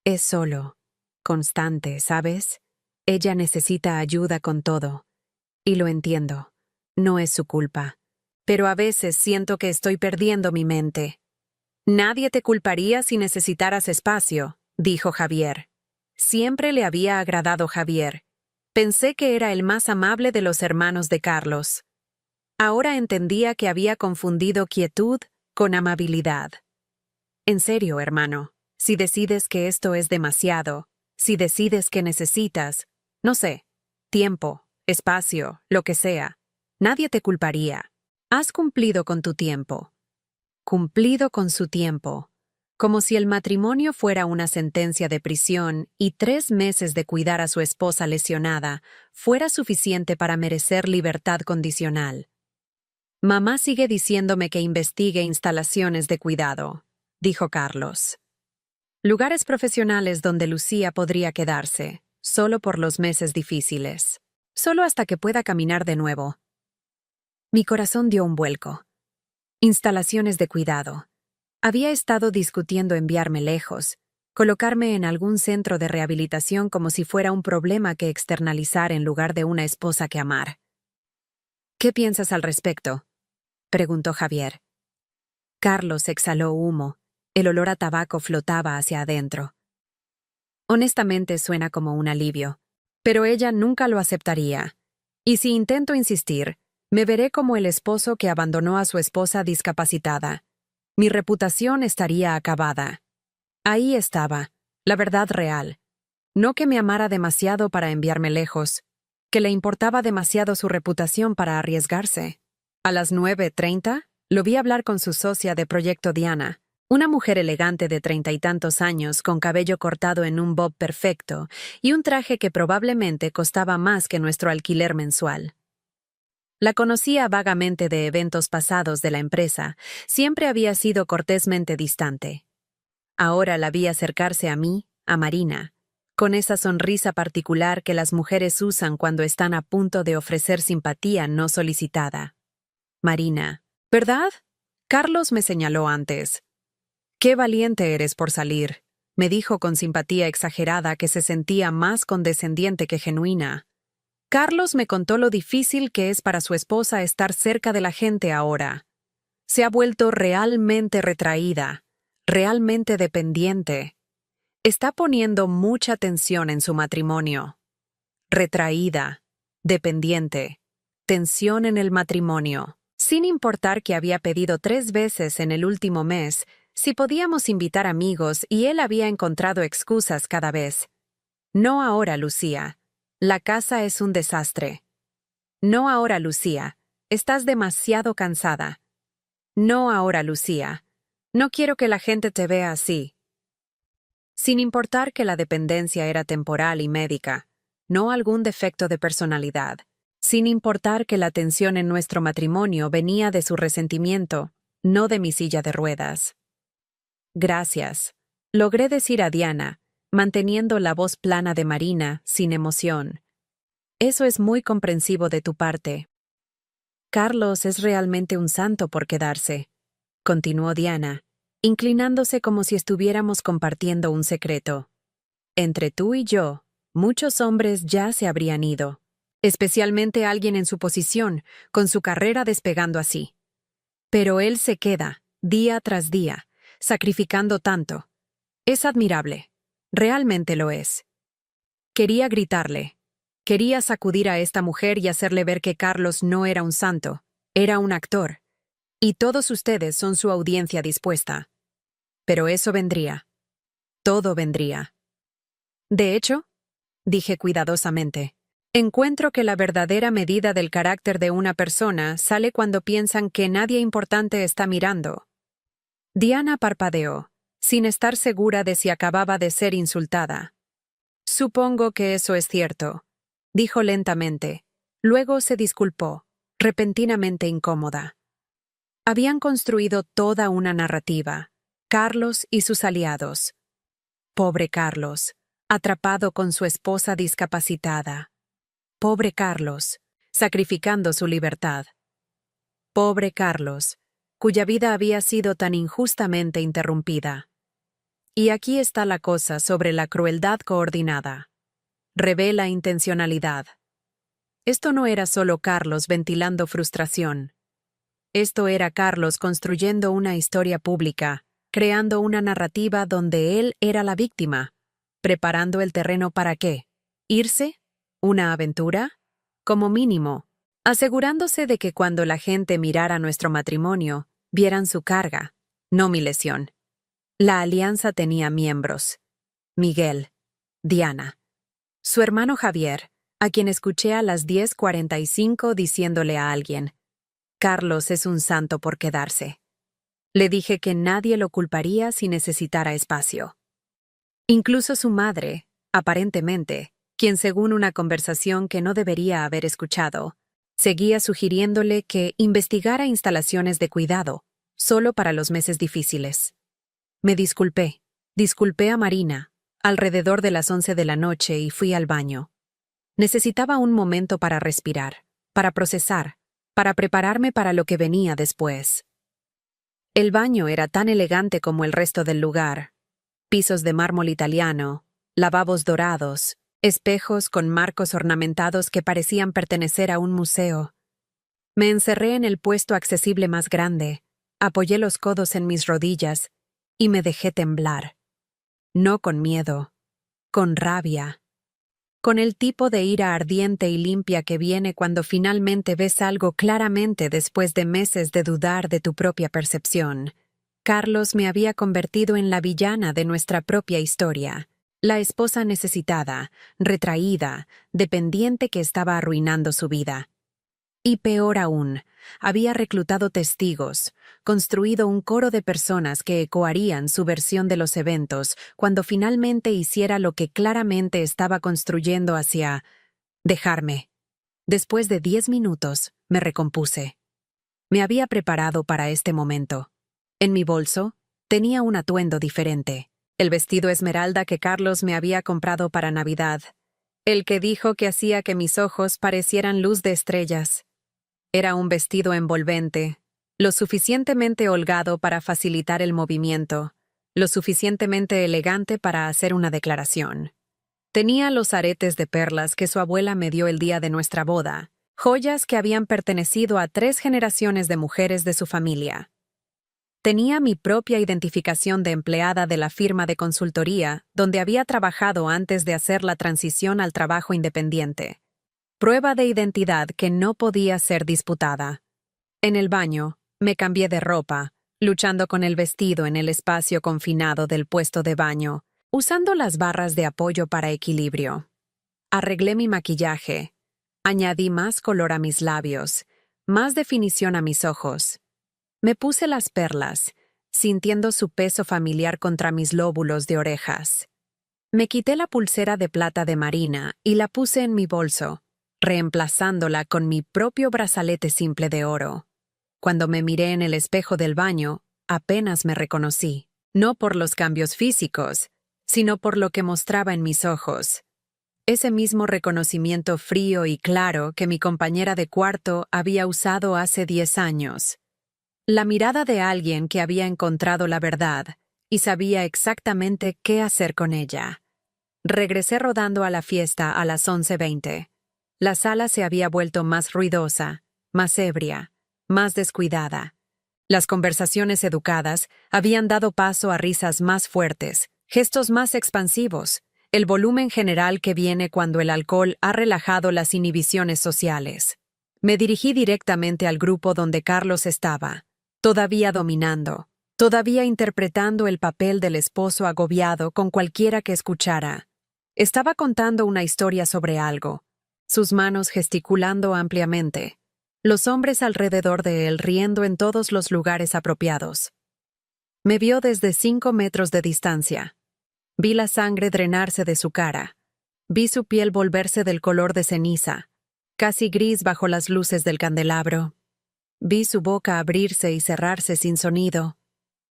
Es solo, constante, ¿sabes? Ella necesita ayuda con todo. Y lo entiendo. No es su culpa. Pero a veces siento que estoy perdiendo mi mente. Nadie te culparía si necesitaras espacio, dijo Javier. Siempre le había agradado Javier. Pensé que era el más amable de los hermanos de Carlos. Ahora entendía que había confundido quietud con amabilidad. En serio, hermano, si decides que esto es demasiado, si decides que necesitas, no sé, tiempo, espacio, lo que sea, nadie te culparía. Has cumplido con tu tiempo. Cumplido con su tiempo. Como si el matrimonio fuera una sentencia de prisión y 3 meses de cuidar a su esposa lesionada fuera suficiente para merecer libertad condicional. Mamá sigue diciéndome que investigue instalaciones de cuidado, dijo Carlos. Lugares profesionales donde Lucía podría quedarse, solo por los meses difíciles, solo hasta que pueda caminar de nuevo. Mi corazón dio un vuelco. Instalaciones de cuidado. Había estado discutiendo enviarme lejos, colocarme en algún centro de rehabilitación como si fuera un problema que externalizar en lugar de una esposa que amar. ¿Qué piensas al respecto?, preguntó Javier. Carlos exhaló humo. El olor a tabaco flotaba hacia adentro. Honestamente suena como un alivio, pero ella nunca lo aceptaría. Y si intento insistir, me veré como el esposo que abandonó a su esposa discapacitada. Mi reputación estaría acabada. Ahí estaba, la verdad real. No que me amara demasiado para enviarme lejos, que le importaba demasiado su reputación para arriesgarse. A las 9:30, lo vi hablar con su socia de Proyecto Diana, una mujer elegante de 30 y tantos años con cabello cortado en un bob perfecto y un traje que probablemente costaba más que nuestro alquiler mensual. La conocía vagamente de eventos pasados de la empresa, siempre había sido cortésmente distante. Ahora la vi acercarse a mí, a Marina, con esa sonrisa particular que las mujeres usan cuando están a punto de ofrecer simpatía no solicitada. Marina, ¿verdad? Carlos me señaló antes. Qué valiente eres por salir, me dijo con simpatía exagerada que se sentía más condescendiente que genuina. Carlos me contó lo difícil que es para su esposa estar cerca de la gente ahora. Se ha vuelto realmente retraída, realmente dependiente. Está poniendo mucha tensión en su matrimonio. Retraída, dependiente, tensión en el matrimonio. Sin importar que había pedido 3 veces en el último mes si podíamos invitar amigos y él había encontrado excusas cada vez. No ahora, Lucía. La casa es un desastre. No ahora, Lucía. Estás demasiado cansada. No ahora, Lucía. No quiero que la gente te vea así. Sin importar que la dependencia era temporal y médica, no algún defecto de personalidad. Sin importar que la tensión en nuestro matrimonio venía de su resentimiento, no de mi silla de ruedas. Gracias, logré decir a Diana, manteniendo la voz plana de Marina, sin emoción. Eso es muy comprensivo de tu parte. Carlos es realmente un santo por quedarse, continuó Diana, inclinándose como si estuviéramos compartiendo un secreto. Entre tú y yo, muchos hombres ya se habrían ido, especialmente alguien en su posición, con su carrera despegando así. Pero él se queda, día tras día, sacrificando tanto. Es admirable. Realmente lo es. Quería gritarle. Quería sacudir a esta mujer y hacerle ver que Carlos no era un santo, era un actor. Y todos ustedes son su audiencia dispuesta. Pero eso vendría. Todo vendría. De hecho, dije cuidadosamente, encuentro que la verdadera medida del carácter de una persona sale cuando piensan que nadie importante está mirando. Diana parpadeó, sin estar segura de si acababa de ser insultada. Supongo que eso es cierto, dijo lentamente. Luego se disculpó, repentinamente incómoda. Habían construido toda una narrativa, Carlos y sus aliados. Pobre Carlos, atrapado con su esposa discapacitada. Pobre Carlos, sacrificando su libertad. Pobre Carlos, cuya vida había sido tan injustamente interrumpida. Y aquí está la cosa sobre la crueldad coordinada. Revela intencionalidad. Esto no era solo Carlos ventilando frustración. Esto era Carlos construyendo una historia pública, creando una narrativa donde él era la víctima, preparando el terreno para ¿qué? ¿Irse? ¿Una aventura? Como mínimo, asegurándose de que cuando la gente mirara nuestro matrimonio, vieran su carga, no mi lesión. La alianza tenía miembros. Miguel, Diana, su hermano Javier, a quien escuché a las 10:45 diciéndole a alguien, Carlos es un santo por quedarse. Le dije que nadie lo culparía si necesitara espacio. Incluso su madre, aparentemente, quien según una conversación que no debería haber escuchado, seguía sugiriéndole que investigara instalaciones de cuidado, solo para los meses difíciles. Me disculpé a Marina, alrededor de las 11 de la noche y fui al baño. Necesitaba un momento para respirar, para procesar, para prepararme para lo que venía después. El baño era tan elegante como el resto del lugar. Pisos de mármol italiano, lavabos dorados, espejos con marcos ornamentados que parecían pertenecer a un museo. Me encerré en el puesto accesible más grande, apoyé los codos en mis rodillas y me dejé temblar. No con miedo, con rabia. Con el tipo de ira ardiente y limpia que viene cuando finalmente ves algo claramente después de meses de dudar de tu propia percepción. Carlos me había convertido en la villana de nuestra propia historia, la esposa necesitada, retraída, dependiente que estaba arruinando su vida. Y peor aún, había reclutado testigos, construido un coro de personas que ecoarían su versión de los eventos cuando finalmente hiciera lo que claramente estaba construyendo hacia dejarme. Después de 10 minutos, me recompuse. Me había preparado para este momento. En mi bolso, tenía un atuendo diferente. El vestido esmeralda que Carlos me había comprado para Navidad. El que dijo que hacía que mis ojos parecieran luz de estrellas. Era un vestido envolvente, lo suficientemente holgado para facilitar el movimiento, lo suficientemente elegante para hacer una declaración. Tenía los aretes de perlas que su abuela me dio el día de nuestra boda, joyas que habían pertenecido a 3 generaciones de mujeres de su familia. Tenía mi propia identificación de empleada de la firma de consultoría donde había trabajado antes de hacer la transición al trabajo independiente. Prueba de identidad que no podía ser disputada. En el baño, me cambié de ropa, luchando con el vestido en el espacio confinado del puesto de baño, usando las barras de apoyo para equilibrio. Arreglé mi maquillaje. Añadí más color a mis labios, más definición a mis ojos. Me puse las perlas, sintiendo su peso familiar contra mis lóbulos de orejas. Me quité la pulsera de plata de Marina y la puse en mi bolso, reemplazándola con mi propio brazalete simple de oro. Cuando me miré en el espejo del baño, apenas me reconocí, no por los cambios físicos, sino por lo que mostraba en mis ojos. Ese mismo reconocimiento frío y claro que mi compañera de cuarto había usado hace 10 años. La mirada de alguien que había encontrado la verdad y sabía exactamente qué hacer con ella. Regresé rodando a la fiesta a las 11:20. La sala se había vuelto más ruidosa, más ebria, más descuidada. Las conversaciones educadas habían dado paso a risas más fuertes, Gestos más expansivos, el volumen general que viene cuando el alcohol ha relajado las inhibiciones sociales. Me dirigí directamente al grupo donde Carlos estaba, todavía dominando, todavía interpretando el papel del esposo agobiado con cualquiera que escuchara. Estaba contando una historia sobre algo, sus manos gesticulando ampliamente, los hombres alrededor de él riendo en todos los lugares apropiados. Me vio desde 5 metros de distancia. Vi la sangre drenarse de su cara. Vi su piel volverse del color de ceniza, casi gris bajo las luces del candelabro. Vi su boca abrirse y cerrarse sin sonido.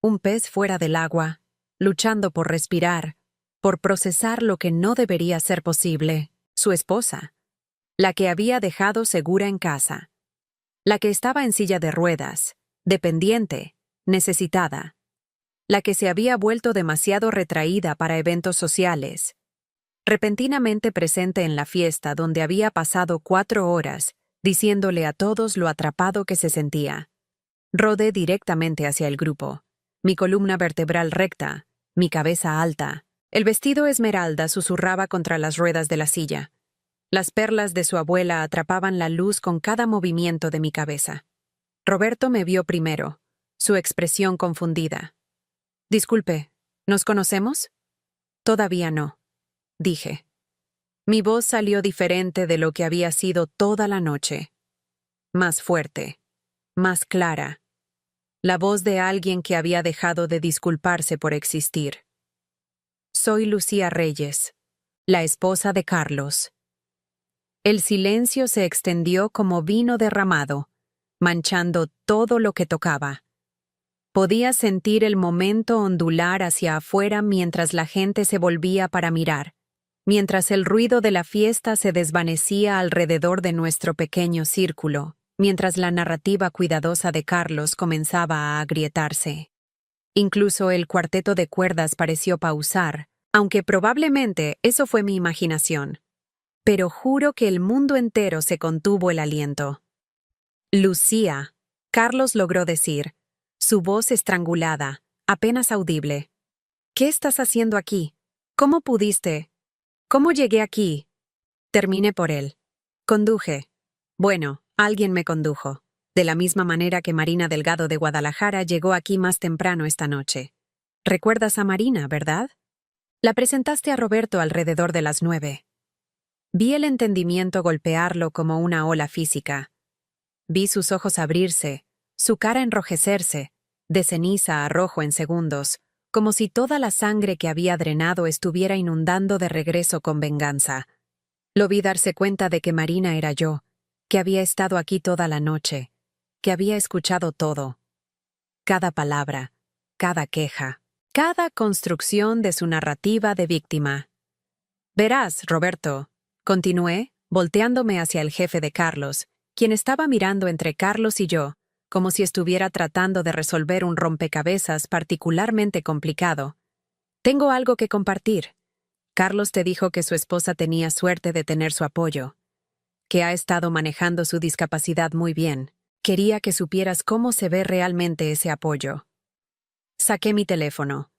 Un pez fuera del agua, luchando por respirar, por procesar lo que no debería ser posible. Su esposa, la que había dejado segura en casa, la que estaba en silla de ruedas, dependiente, necesitada, la que se había vuelto demasiado retraída para eventos sociales, repentinamente presente en la fiesta donde había pasado 4 horas, diciéndole a todos lo atrapado que se sentía. Rodé directamente hacia el grupo, mi columna vertebral recta, mi cabeza alta. El vestido esmeralda susurraba contra las ruedas de la silla. Las perlas de su abuela atrapaban la luz con cada movimiento de mi cabeza. Roberto me vio primero, su expresión confundida. «Disculpe, ¿nos conocemos?» «Todavía no», dije. Mi voz salió diferente de lo que había sido toda la noche. Más fuerte, más clara. La voz de alguien que había dejado de disculparse por existir. «Soy Lucía Reyes, la esposa de Carlos». El silencio se extendió como vino derramado, manchando todo lo que tocaba. Podía sentir el momento ondular hacia afuera mientras la gente se volvía para mirar, mientras el ruido de la fiesta se desvanecía alrededor de nuestro pequeño círculo, mientras la narrativa cuidadosa de Carlos comenzaba a agrietarse. Incluso el cuarteto de cuerdas pareció pausar, aunque probablemente eso fue mi imaginación. Pero juro que el mundo entero se contuvo el aliento. «Lucía», Carlos logró decir, su voz estrangulada, apenas audible. «¿Qué estás haciendo aquí? ¿Cómo pudiste? ¿Cómo llegué aquí?» Terminé por él. Conduje. Bueno, alguien me condujo, de la misma manera que Marina Delgado de Guadalajara llegó aquí más temprano esta noche. ¿Recuerdas a Marina, verdad? La presentaste a Roberto alrededor de las 9. Vi el entendimiento golpearlo como una ola física. Vi sus ojos abrirse, su cara enrojecerse, de ceniza a rojo en segundos, como si toda la sangre que había drenado estuviera inundando de regreso con venganza. Lo vi darse cuenta de que Marina era yo, que había estado aquí toda la noche, que había escuchado todo. Cada palabra, cada queja, cada construcción de su narrativa de víctima. «Verás, Roberto», continué, volteándome hacia el jefe de Carlos, quien estaba mirando entre Carlos y yo, como si estuviera tratando de resolver un rompecabezas particularmente complicado. «Tengo algo que compartir. Carlos te dijo que su esposa tenía suerte de tener su apoyo, que ha estado manejando su discapacidad muy bien. Quería que supieras cómo se ve realmente ese apoyo». Saqué mi teléfono.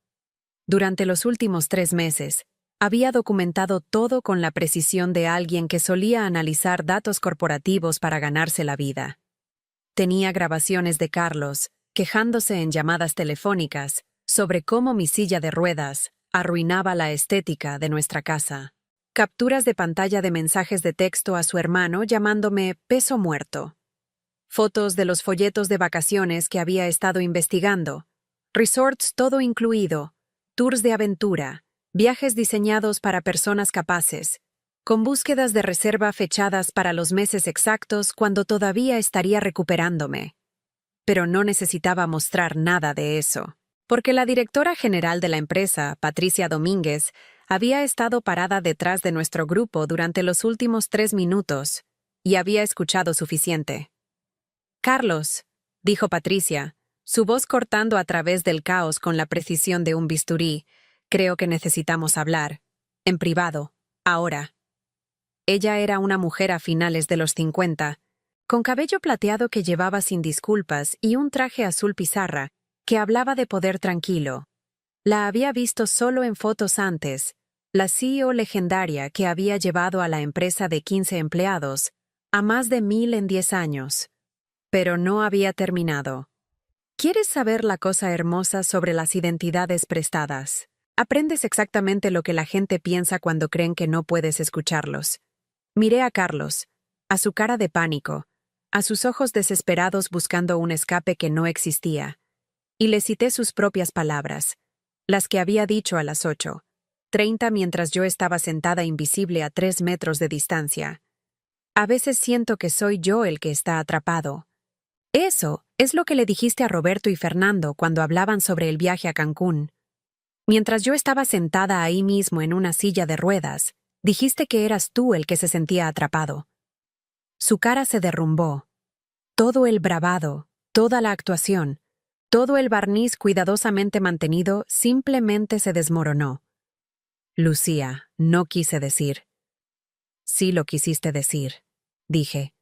Durante los últimos 3 meses, había documentado todo con la precisión de alguien que solía analizar datos corporativos para ganarse la vida. Tenía grabaciones de Carlos, quejándose en llamadas telefónicas, sobre cómo mi silla de ruedas arruinaba la estética de nuestra casa. Capturas de pantalla de mensajes de texto a su hermano llamándome peso muerto. Fotos de los folletos de vacaciones que había estado investigando. Resorts todo incluido, tours de aventura, viajes diseñados para personas capaces, con búsquedas de reserva fechadas para los meses exactos cuando todavía estaría recuperándome. Pero no necesitaba mostrar nada de eso, porque la directora general de la empresa, Patricia Domínguez, había estado parada detrás de nuestro grupo durante los últimos 3 minutos y había escuchado suficiente. «Carlos», dijo Patricia, su voz cortando a través del caos con la precisión de un bisturí, «creo que necesitamos hablar. En privado. Ahora». Ella era una mujer a finales de los 50, con cabello plateado que llevaba sin disculpas y un traje azul pizarra que hablaba de poder tranquilo. La había visto solo en fotos antes, la CEO legendaria que había llevado a la empresa de 15 empleados a más de 1000 en 10 años. Pero no había terminado. ¿Quieres saber la cosa hermosa sobre las identidades prestadas? Aprendes exactamente lo que la gente piensa cuando creen que no puedes escucharlos. Miré a Carlos, a su cara de pánico, a sus ojos desesperados buscando un escape que no existía, y le cité sus propias palabras, las que había dicho a las 8:30 mientras yo estaba sentada invisible a 3 metros de distancia. A veces siento que soy yo el que está atrapado. Eso es lo que le dijiste a Roberto y Fernando cuando hablaban sobre el viaje a Cancún. Mientras yo estaba sentada ahí mismo en una silla de ruedas, dijiste que eras tú el que se sentía atrapado. Su cara se derrumbó. Todo el bravado, toda la actuación, todo el barniz cuidadosamente mantenido simplemente se desmoronó. Lucía, no quise decir. Sí lo quisiste decir, dije.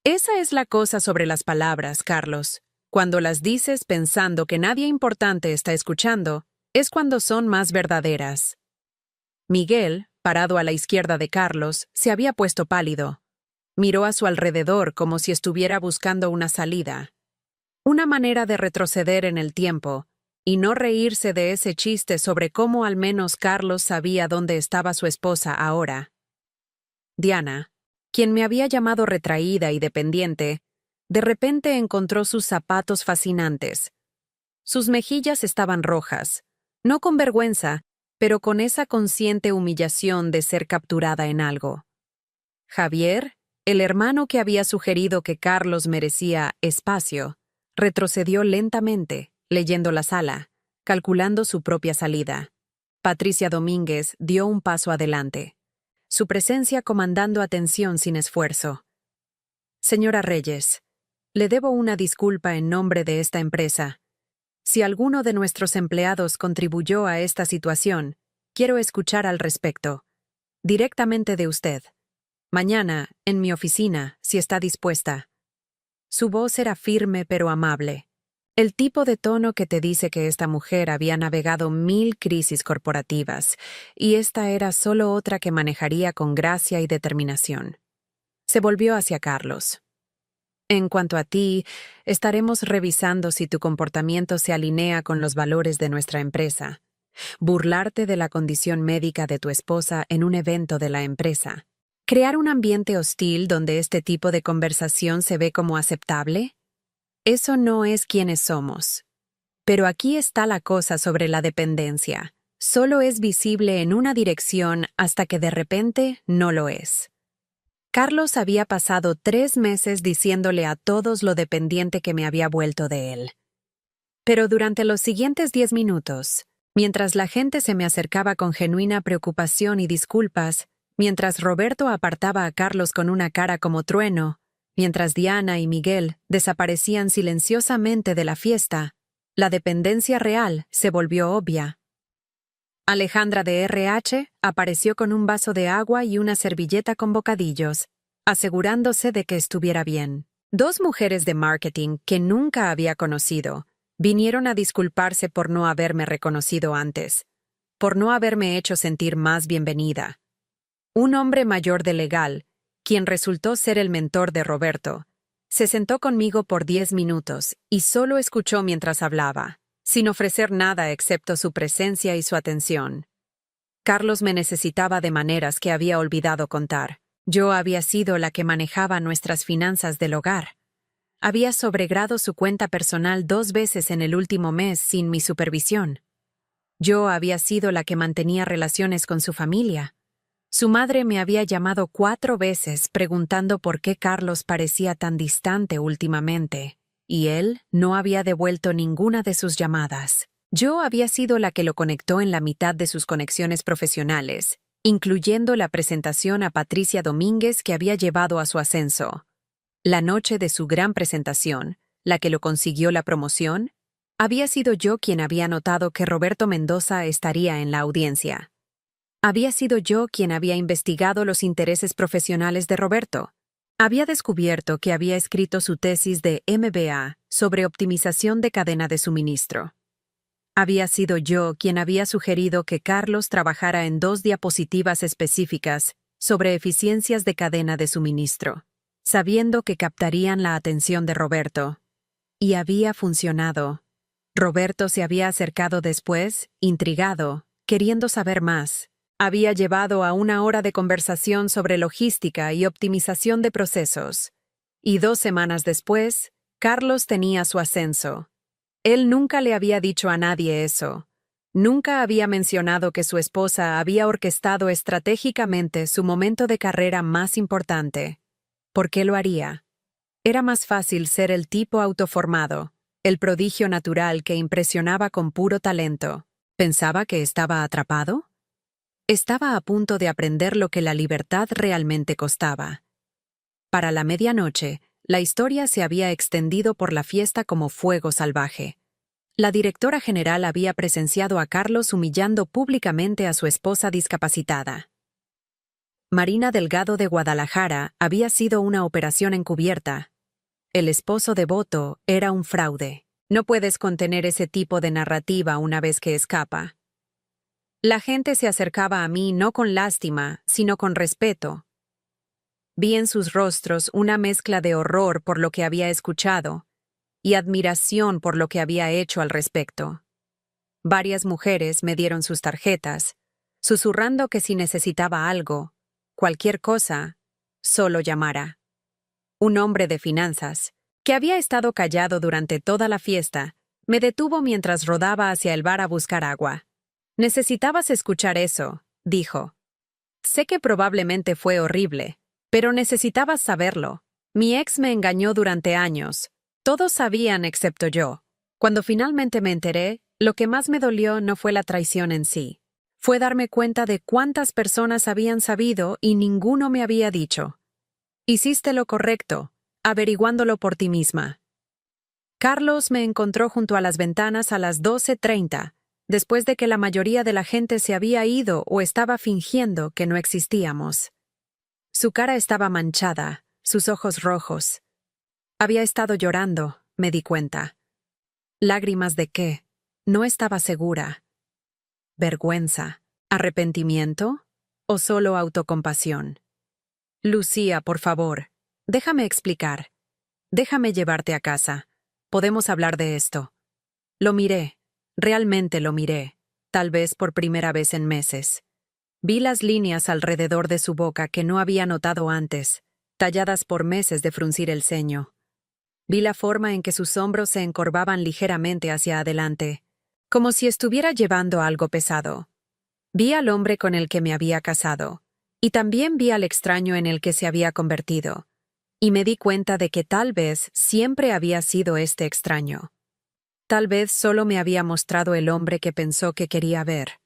Esa es la cosa sobre las palabras, Carlos. Cuando las dices pensando que nadie importante está escuchando, es cuando son más verdaderas. Miguel, parado a la izquierda de Carlos, se había puesto pálido. Miró a su alrededor como si estuviera buscando una salida. Una manera de retroceder en el tiempo, y no reírse de ese chiste sobre cómo al menos Carlos sabía dónde estaba su esposa ahora. Diana, quien me había llamado retraída y dependiente, de repente encontró sus zapatos fascinantes. Sus mejillas estaban rojas, no con vergüenza, pero con esa consciente humillación de ser capturada en algo. Javier, el hermano que había sugerido que Carlos merecía espacio, retrocedió lentamente, leyendo la sala, calculando su propia salida. Patricia Domínguez dio un paso adelante, su presencia comandando atención sin esfuerzo. Señora Reyes, le debo una disculpa en nombre de esta empresa. Si alguno de nuestros empleados contribuyó a esta situación, quiero escuchar al respecto, directamente de usted. Mañana, en mi oficina, si está dispuesta. Su voz era firme pero amable. El tipo de tono que te dice que esta mujer había navegado 1000 crisis corporativas, y esta era solo otra que manejaría con gracia y determinación. Se volvió hacia Carlos. En cuanto a ti, estaremos revisando si tu comportamiento se alinea con los valores de nuestra empresa. Burlarte de la condición médica de tu esposa en un evento de la empresa. ¿Crear un ambiente hostil donde este tipo de conversación se ve como aceptable? Eso no es quienes somos. Pero aquí está la cosa sobre la dependencia. Solo es visible en una dirección hasta que de repente no lo es. Carlos había pasado 3 meses diciéndole a todos lo dependiente que me había vuelto de él. Pero durante los siguientes 10 minutos, mientras la gente se me acercaba con genuina preocupación y disculpas, mientras Roberto apartaba a Carlos con una cara como trueno, mientras Diana y Miguel desaparecían silenciosamente de la fiesta, la dependencia real se volvió obvia. Alejandra de RH apareció con un vaso de agua y una servilleta con bocadillos, asegurándose de que estuviera bien. 2 mujeres de marketing que nunca había conocido vinieron a disculparse por no haberme reconocido antes, por no haberme hecho sentir más bienvenida. Un hombre mayor de legal, quien resultó ser el mentor de Roberto, se sentó conmigo por 10 minutos y solo escuchó mientras hablaba, sin ofrecer nada excepto su presencia y su atención. Carlos me necesitaba de maneras que había olvidado contar. Yo había sido la que manejaba nuestras finanzas del hogar. Había sobregrado su cuenta personal 2 veces en el último mes sin mi supervisión. Yo había sido la que mantenía relaciones con su familia. Su madre me había llamado 4 veces preguntando por qué Carlos parecía tan distante últimamente, y él no había devuelto ninguna de sus llamadas. Yo había sido la que lo conectó en la mitad de sus conexiones profesionales, incluyendo la presentación a Patricia Domínguez que había llevado a su ascenso. La noche de su gran presentación, la que lo consiguió la promoción, había sido yo quien había notado que Roberto Mendoza estaría en la audiencia. Había sido yo quien había investigado los intereses profesionales de Roberto. Había descubierto que había escrito su tesis de MBA sobre optimización de cadena de suministro. Había sido yo quien había sugerido que Carlos trabajara en 2 diapositivas específicas sobre eficiencias de cadena de suministro, sabiendo que captarían la atención de Roberto. Y había funcionado. Roberto se había acercado después, intrigado, queriendo saber más. Había llevado a 1 hora de conversación sobre logística y optimización de procesos. Y 2 semanas después, Carlos tenía su ascenso. Él nunca le había dicho a nadie eso. Nunca había mencionado que su esposa había orquestado estratégicamente su momento de carrera más importante. ¿Por qué lo haría? Era más fácil ser el tipo autoformado, el prodigio natural que impresionaba con puro talento. ¿Pensaba que estaba atrapado? Estaba a punto de aprender lo que la libertad realmente costaba. Para la medianoche, la historia se había extendido por la fiesta como fuego salvaje. La directora general había presenciado a Carlos humillando públicamente a su esposa discapacitada. Marina Delgado de Guadalajara había sido una operación encubierta. El esposo devoto era un fraude. No puedes contener ese tipo de narrativa una vez que escapa. La gente se acercaba a mí no con lástima, sino con respeto. Vi en sus rostros una mezcla de horror por lo que había escuchado y admiración por lo que había hecho al respecto. Varias mujeres me dieron sus tarjetas, susurrando que si necesitaba algo, cualquier cosa, solo llamara. Un hombre de finanzas, que había estado callado durante toda la fiesta, me detuvo mientras rodaba hacia el bar a buscar agua. «Necesitabas escuchar eso», dijo. «Sé que probablemente fue horrible, pero necesitabas saberlo. Mi ex me engañó durante años. Todos sabían excepto yo. Cuando finalmente me enteré, lo que más me dolió no fue la traición en sí. Fue darme cuenta de cuántas personas habían sabido y ninguno me había dicho. Hiciste lo correcto, averiguándolo por ti misma». Carlos me encontró junto a las ventanas a las 12:30, después de que la mayoría de la gente se había ido o estaba fingiendo que no existíamos. Su cara estaba manchada, sus ojos rojos. Había estado llorando, me di cuenta. ¿Lágrimas de qué? No estaba segura. ¿Vergüenza? ¿Arrepentimiento? ¿O solo autocompasión? «Lucía, por favor, déjame explicar. Déjame llevarte a casa. Podemos hablar de esto». Lo miré. Realmente lo miré, tal vez por primera vez en meses. Vi las líneas alrededor de su boca que no había notado antes, talladas por meses de fruncir el ceño. Vi la forma en que sus hombros se encorvaban ligeramente hacia adelante, como si estuviera llevando algo pesado. Vi al hombre con el que me había casado, y también vi al extraño en el que se había convertido, y me di cuenta de que tal vez siempre había sido este extraño. Tal vez solo me había mostrado el hombre que pensó que quería ver.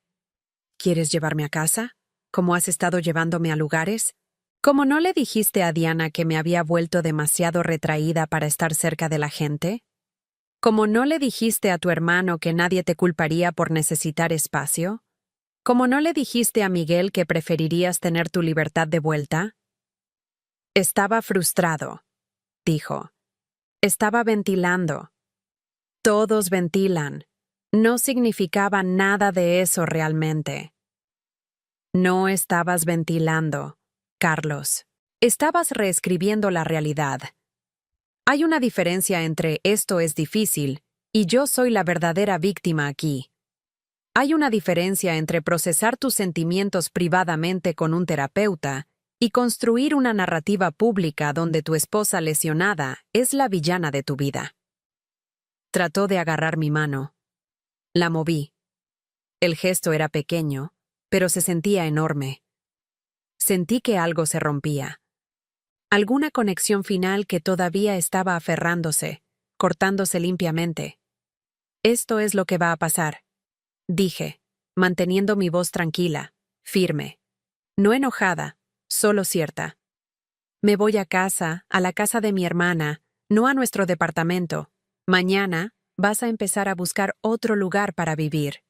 «¿Quieres llevarme a casa? ¿Cómo has estado llevándome a lugares? ¿Cómo no le dijiste a Diana que me había vuelto demasiado retraída para estar cerca de la gente? ¿Cómo no le dijiste a tu hermano que nadie te culparía por necesitar espacio? ¿Cómo no le dijiste a Miguel que preferirías tener tu libertad de vuelta?» Estaba frustrado, dijo. Estaba ventilando. Todos ventilan. No significaba nada de eso realmente. No estabas ventilando, Carlos. Estabas reescribiendo la realidad. Hay una diferencia entre «esto es difícil» y «yo soy la verdadera víctima aquí». Hay una diferencia entre procesar tus sentimientos privadamente con un terapeuta y construir una narrativa pública donde tu esposa lesionada es la villana de tu vida. Trató de agarrar mi mano. La moví. El gesto era pequeño, pero se sentía enorme. Sentí que algo se rompía. Alguna conexión final que todavía estaba aferrándose, cortándose limpiamente. «Esto es lo que va a pasar», dije, manteniendo mi voz tranquila, firme. No enojada, solo cierta. «Me voy a casa, a la casa de mi hermana, no a nuestro departamento. Mañana vas a empezar a buscar otro lugar para vivir.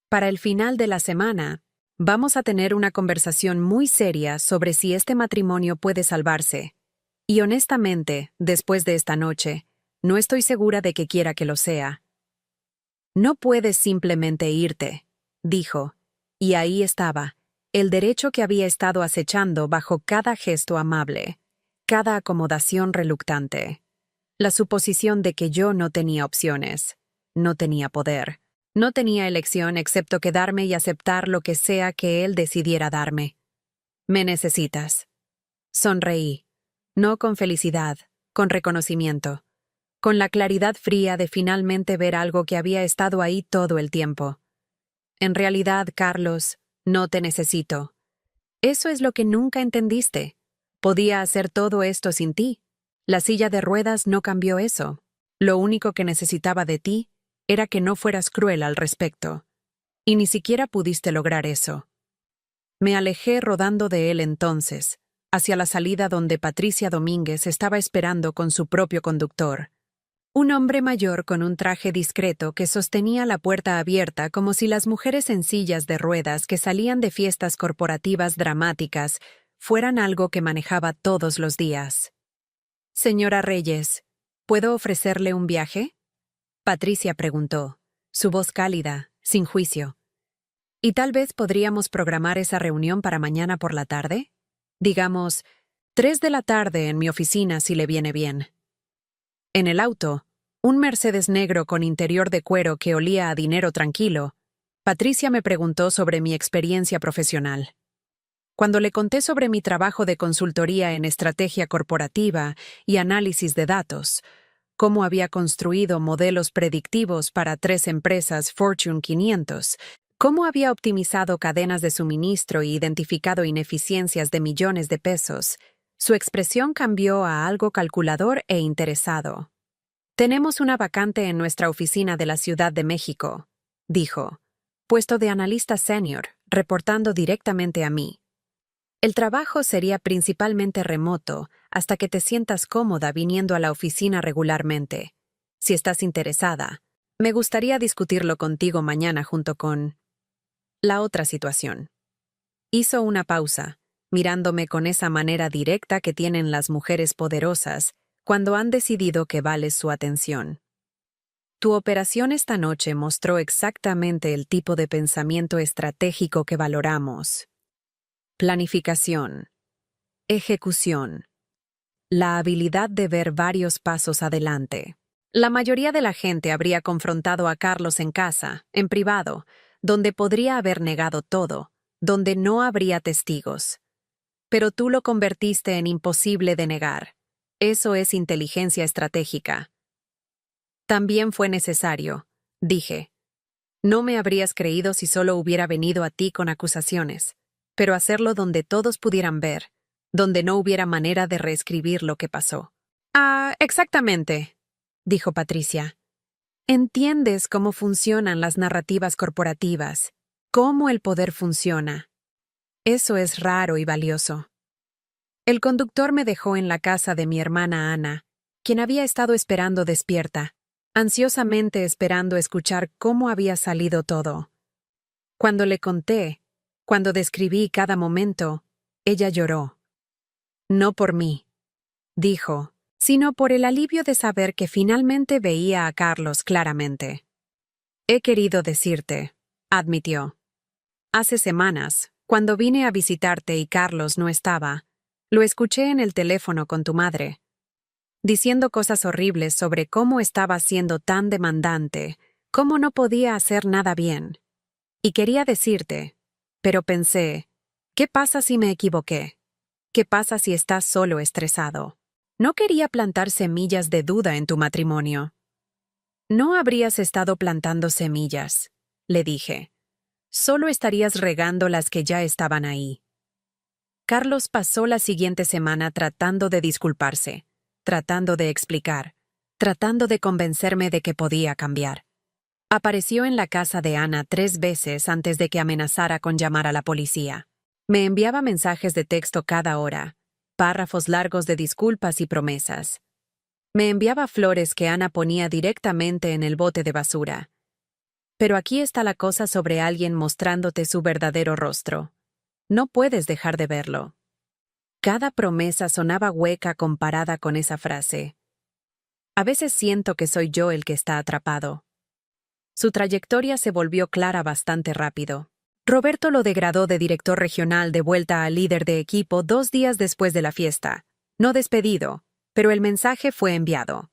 Para el final de la semana, vamos a tener una conversación muy seria sobre si este matrimonio puede salvarse. Y honestamente, después de esta noche, no estoy segura de que quiera que lo sea». No puedes simplemente irte, dijo, y ahí estaba, el derecho que había estado acechando bajo cada gesto amable, cada acomodación reluctante. La suposición de que yo no tenía opciones, no tenía poder, no tenía elección excepto quedarme y aceptar lo que sea que él decidiera darme. Me necesitas. Sonreí, no con felicidad, con reconocimiento, con la claridad fría de finalmente ver algo que había estado ahí todo el tiempo. En realidad, Carlos, no te necesito. Eso es lo que nunca entendiste. Podía hacer todo esto sin ti. La silla de ruedas no cambió eso. Lo único que necesitaba de ti era que no fueras cruel al respecto. Y ni siquiera pudiste lograr eso. Me alejé rodando de él entonces, hacia la salida donde Patricia Domínguez estaba esperando con su propio conductor. Un hombre mayor con un traje discreto que sostenía la puerta abierta como si las mujeres en sillas de ruedas que salían de fiestas corporativas dramáticas fueran algo que manejaba todos los días. «Señora Reyes, ¿puedo ofrecerle un viaje?», Patricia preguntó, su voz cálida, sin juicio. «¿Y tal vez podríamos programar esa reunión para mañana por la tarde? Digamos, 3 de la tarde en mi oficina si le viene bien». En el auto, un Mercedes negro con interior de cuero que olía a dinero tranquilo, Patricia me preguntó sobre mi experiencia profesional. Cuando le conté sobre mi trabajo de consultoría en estrategia corporativa y análisis de datos, cómo había construido modelos predictivos para 3 empresas Fortune 500, cómo había optimizado cadenas de suministro e identificado ineficiencias de millones de pesos, su expresión cambió a algo calculador e interesado. «Tenemos una vacante en nuestra oficina de la Ciudad de México», dijo, «puesto de analista senior, reportando directamente a mí. El trabajo sería principalmente remoto hasta que te sientas cómoda viniendo a la oficina regularmente. Si estás interesada, me gustaría discutirlo contigo mañana junto con la otra situación». Hizo una pausa, mirándome con esa manera directa que tienen las mujeres poderosas cuando han decidido que vales su atención. «Tu operación esta noche mostró exactamente el tipo de pensamiento estratégico que valoramos. Planificación. Ejecución. La habilidad de ver varios pasos adelante. La mayoría de la gente habría confrontado a Carlos en casa, en privado, donde podría haber negado todo, donde no habría testigos. Pero tú lo convertiste en imposible de negar. Eso es inteligencia estratégica». «También fue necesario», dije. «No me habrías creído si solo hubiera venido a ti con acusaciones, pero hacerlo donde todos pudieran ver, donde no hubiera manera de reescribir lo que pasó». «Ah, exactamente», dijo Patricia. «Entiendes cómo funcionan las narrativas corporativas, cómo el poder funciona. Eso es raro y valioso». El conductor me dejó en la casa de mi hermana Ana, quien había estado esperando despierta, ansiosamente esperando escuchar cómo había salido todo. Cuando le conté, cuando describí cada momento, ella lloró. «No por mí», dijo, «sino por el alivio de saber que finalmente veía a Carlos claramente». «He querido decirte», admitió. «Hace semanas, cuando vine a visitarte y Carlos no estaba, lo escuché en el teléfono con tu madre, diciendo cosas horribles sobre cómo estaba siendo tan demandante, cómo no podía hacer nada bien. Y quería decirte, pero pensé, ¿qué pasa si me equivoqué? ¿Qué pasa si estás solo estresado? No quería plantar semillas de duda en tu matrimonio». «No habrías estado plantando semillas», le dije. «Solo estarías regando las que ya estaban ahí». Carlos pasó la siguiente semana tratando de disculparse, tratando de explicar, tratando de convencerme de que podía cambiar. Apareció en la casa de Ana 3 veces antes de que amenazara con llamar a la policía. Me enviaba mensajes de texto cada hora, párrafos largos de disculpas y promesas. Me enviaba flores que Ana ponía directamente en el bote de basura. Pero aquí está la cosa sobre alguien mostrándote su verdadero rostro. No puedes dejar de verlo. Cada promesa sonaba hueca comparada con esa frase. A veces siento que soy yo el que está atrapado. Su trayectoria se volvió clara bastante rápido. Roberto lo degradó de director regional de vuelta a líder de equipo 2 días después de la fiesta. No despedido, pero el mensaje fue enviado.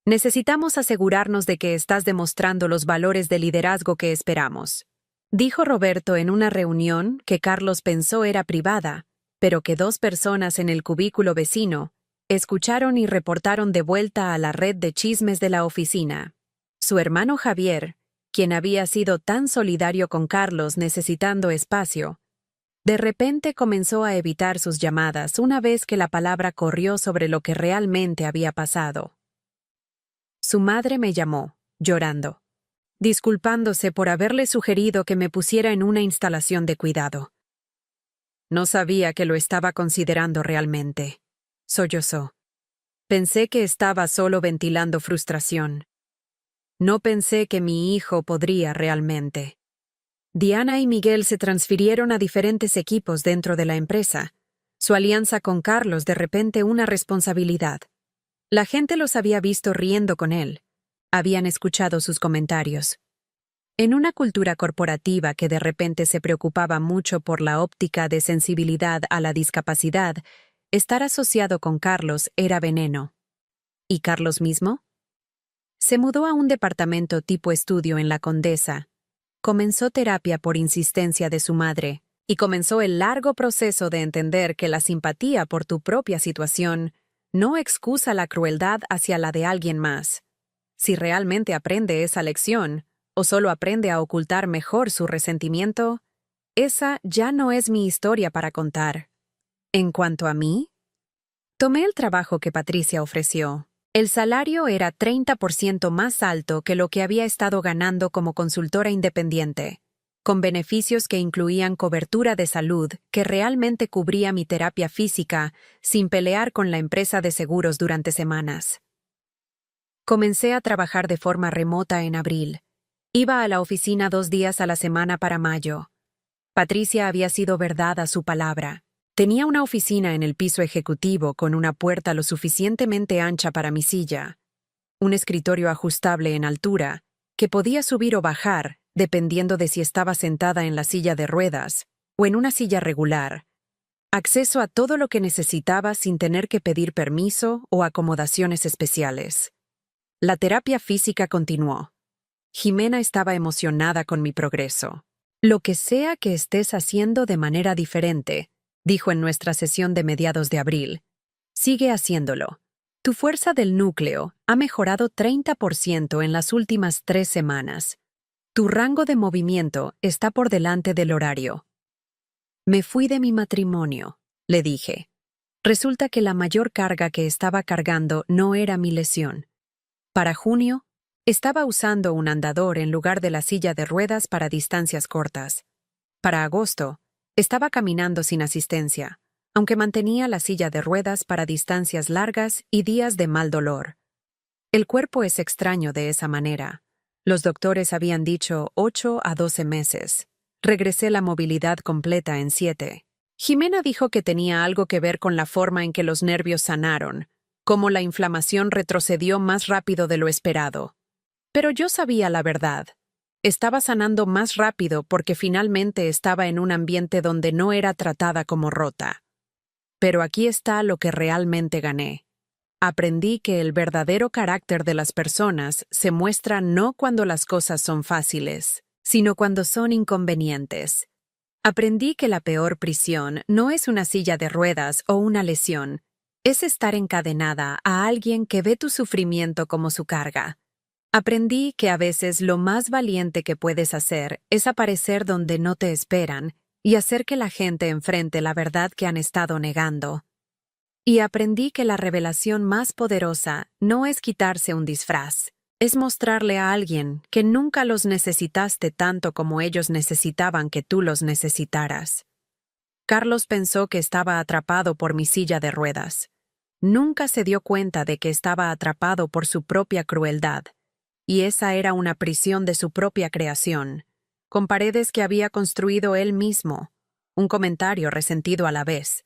Necesitamos asegurarnos de que estás demostrando los valores de liderazgo que esperamos, dijo Roberto en una reunión que Carlos pensó era privada, pero que 2 personas en el cubículo vecino escucharon y reportaron de vuelta a la red de chismes de la oficina. Su hermano Javier, quien había sido tan solidario con Carlos necesitando espacio, de repente comenzó a evitar sus llamadas una vez que la palabra corrió sobre lo que realmente había pasado. Su madre me llamó, llorando, disculpándose por haberle sugerido que me pusiera en una instalación de cuidado. No sabía que lo estaba considerando realmente. Sollozó. Pensé que estaba solo ventilando frustración. No pensé que mi hijo podría realmente. Diana y Miguel se transfirieron a diferentes equipos dentro de la empresa. Su alianza con Carlos de repente una responsabilidad. La gente los había visto riendo con él. Habían escuchado sus comentarios. En una cultura corporativa que de repente se preocupaba mucho por la óptica de sensibilidad a la discapacidad, estar asociado con Carlos era veneno. ¿Y Carlos mismo? Se mudó a un departamento tipo estudio en La Condesa. Comenzó terapia por insistencia de su madre, y comenzó el largo proceso de entender que la simpatía por tu propia situación no excusa la crueldad hacia la de alguien más. Si realmente aprende esa lección, o solo aprende a ocultar mejor su resentimiento, esa ya no es mi historia para contar. En cuanto a mí, tomé el trabajo que Patricia ofreció. El salario era 30% más alto que lo que había estado ganando como consultora independiente, con beneficios que incluían cobertura de salud que realmente cubría mi terapia física sin pelear con la empresa de seguros durante semanas. Comencé a trabajar de forma remota en abril. Iba a la oficina 2 días a la semana para mayo. Patricia había sido verdad a su palabra. Tenía una oficina en el piso ejecutivo con una puerta lo suficientemente ancha para mi silla, un escritorio ajustable en altura, que podía subir o bajar dependiendo de si estaba sentada en la silla de ruedas o en una silla regular, acceso a todo lo que necesitaba sin tener que pedir permiso o acomodaciones especiales. La terapia física continuó. Jimena estaba emocionada con mi progreso. Lo que sea que estés haciendo de manera diferente, dijo en nuestra sesión de mediados de abril, sigue haciéndolo. Tu fuerza del núcleo ha mejorado 30% en las últimas 3 semanas. Tu rango de movimiento está por delante del horario. Me fui de mi matrimonio, le dije. Resulta que la mayor carga que estaba cargando no era mi lesión. Para junio, estaba usando un andador en lugar de la silla de ruedas para distancias cortas. Para agosto, estaba caminando sin asistencia, aunque mantenía la silla de ruedas para distancias largas y días de mal dolor. El cuerpo es extraño de esa manera. Los doctores habían dicho 8 a 12 meses. Regresé la movilidad completa en 7. Jimena dijo que tenía algo que ver con la forma en que los nervios sanaron, cómo la inflamación retrocedió más rápido de lo esperado. Pero yo sabía la verdad. Estaba sanando más rápido porque finalmente estaba en un ambiente donde no era tratada como rota. Pero aquí está lo que realmente gané. Aprendí que el verdadero carácter de las personas se muestra no cuando las cosas son fáciles, sino cuando son inconvenientes. Aprendí que la peor prisión no es una silla de ruedas o una lesión, es estar encadenada a alguien que ve tu sufrimiento como su carga. Aprendí que a veces lo más valiente que puedes hacer es aparecer donde no te esperan y hacer que la gente enfrente la verdad que han estado negando. Y aprendí que la revelación más poderosa no es quitarse un disfraz, es mostrarle a alguien que nunca los necesitaste tanto como ellos necesitaban que tú los necesitaras. Carlos pensó que estaba atrapado por mi silla de ruedas. Nunca se dio cuenta de que estaba atrapado por su propia crueldad. Y esa era una prisión de su propia creación, con paredes que había construido él mismo, un comentario resentido a la vez.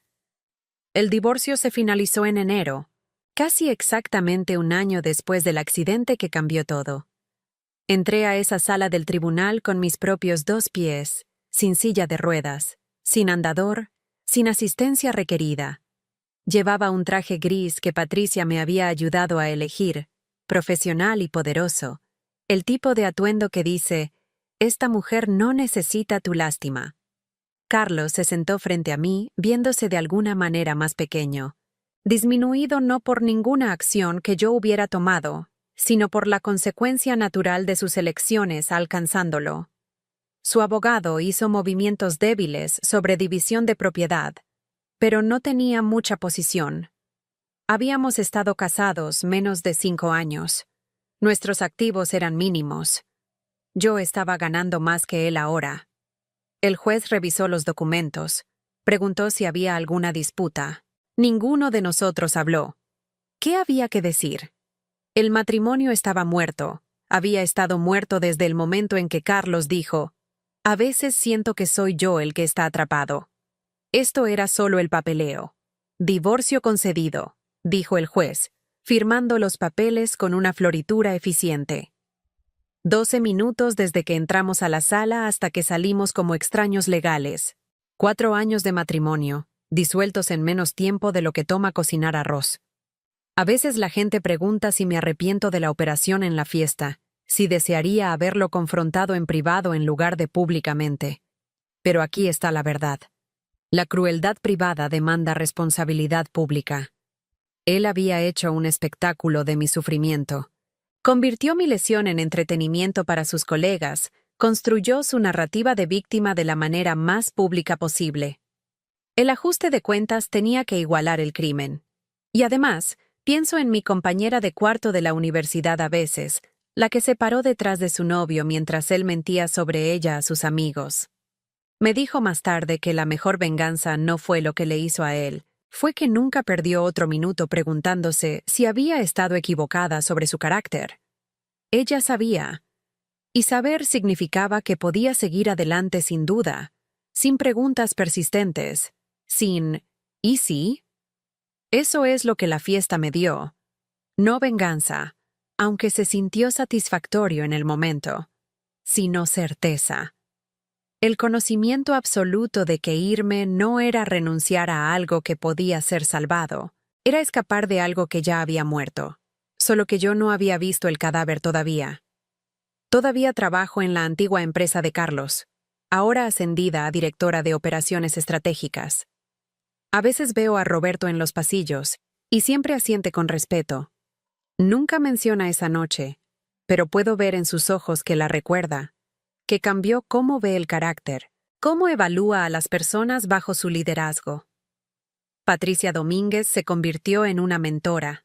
El divorcio se finalizó en enero, casi exactamente un año después del accidente que cambió todo. Entré a esa sala del tribunal con mis propios 2 pies, sin silla de ruedas, sin andador, sin asistencia requerida. Llevaba un traje gris que Patricia me había ayudado a elegir, profesional y poderoso, el tipo de atuendo que dice, «Esta mujer no necesita tu lástima». Carlos se sentó frente a mí, viéndose de alguna manera más pequeño, disminuido no por ninguna acción que yo hubiera tomado, sino por la consecuencia natural de sus elecciones alcanzándolo. Su abogado hizo movimientos débiles sobre división de propiedad, pero no tenía mucha posición. Habíamos estado casados menos de 5 años. Nuestros activos eran mínimos. Yo estaba ganando más que él ahora. El juez revisó los documentos. Preguntó si había alguna disputa. Ninguno de nosotros habló. ¿Qué había que decir? El matrimonio estaba muerto. Había estado muerto desde el momento en que Carlos dijo, «A veces siento que soy yo el que está atrapado». Esto era solo el papeleo. «Divorcio concedido», dijo el juez, firmando los papeles con una floritura eficiente. 12 minutos desde que entramos a la sala hasta que salimos como extraños legales. 4 años de matrimonio, disueltos en menos tiempo de lo que toma cocinar arroz. A veces la gente pregunta si me arrepiento de la operación en la fiesta, si desearía haberlo confrontado en privado en lugar de públicamente. Pero aquí está la verdad. La crueldad privada demanda responsabilidad pública. Él había hecho un espectáculo de mi sufrimiento. Convirtió mi lesión en entretenimiento para sus colegas, construyó su narrativa de víctima de la manera más pública posible. El ajuste de cuentas tenía que igualar el crimen. Y además, pienso en mi compañera de cuarto de la universidad a veces, la que se paró detrás de su novio mientras él mentía sobre ella a sus amigos. Me dijo más tarde que la mejor venganza no fue lo que le hizo a él, fue que nunca perdió otro minuto preguntándose si había estado equivocada sobre su carácter. Ella sabía. Y saber significaba que podía seguir adelante sin duda, sin preguntas persistentes, sin ¿y sí? Eso es lo que la fiesta me dio. No venganza, aunque se sintió satisfactorio en el momento, sino certeza. El conocimiento absoluto de que irme no era renunciar a algo que podía ser salvado, era escapar de algo que ya había muerto, solo que yo no había visto el cadáver todavía. Todavía trabajo en la antigua empresa de Carlos, ahora ascendida a directora de operaciones estratégicas. A veces veo a Roberto en los pasillos, y siempre asiente con respeto. Nunca menciona esa noche, pero puedo ver en sus ojos que la recuerda, que cambió cómo ve el carácter, cómo evalúa a las personas bajo su liderazgo. Patricia Domínguez se convirtió en una mentora,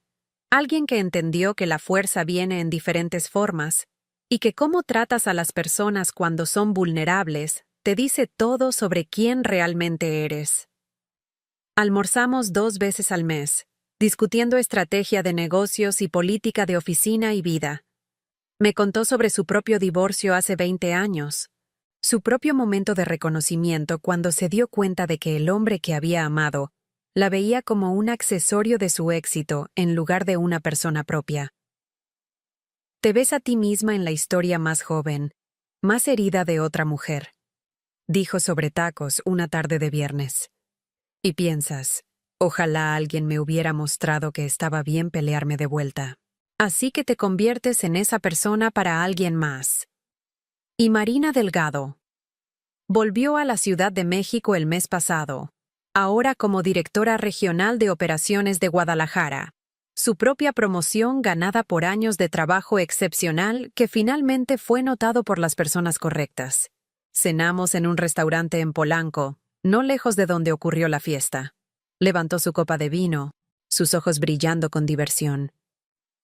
alguien que entendió que la fuerza viene en diferentes formas, y que cómo tratas a las personas cuando son vulnerables te dice todo sobre quién realmente eres. Almorzamos 2 veces al mes, discutiendo estrategia de negocios y política de oficina y vida. Me contó sobre su propio divorcio hace 20 años, su propio momento de reconocimiento cuando se dio cuenta de que el hombre que había amado la veía como un accesorio de su éxito en lugar de una persona propia. Te ves a ti misma en la historia más joven, más herida de otra mujer, dijo sobre tacos una tarde de viernes. Y piensas, ojalá alguien me hubiera mostrado que estaba bien pelearme de vuelta. Así que te conviertes en esa persona para alguien más. Y Marina Delgado volvió a la Ciudad de México el mes pasado, ahora como directora regional de operaciones de Guadalajara. Su propia promoción ganada por años de trabajo excepcional que finalmente fue notado por las personas correctas. Cenamos en un restaurante en Polanco, no lejos de donde ocurrió la fiesta. Levantó su copa de vino, sus ojos brillando con diversión.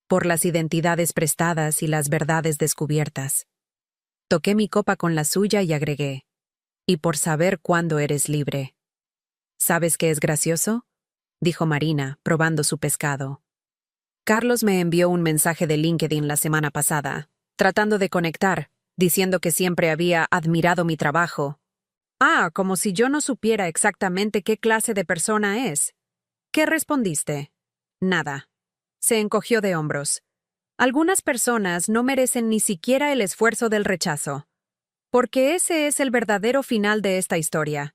Por las identidades prestadas y las verdades descubiertas. Toqué mi copa con la suya y agregué, y por saber cuándo eres libre. ¿Sabes qué es gracioso?, dijo Marina, probando su pescado. Carlos me envió un mensaje de LinkedIn la semana pasada, tratando de conectar, diciendo que siempre había admirado mi trabajo. Ah, como si yo no supiera exactamente qué clase de persona es. ¿Qué respondiste? Nada. Se encogió de hombros. Algunas personas no merecen ni siquiera el esfuerzo del rechazo. Porque ese es el verdadero final de esta historia.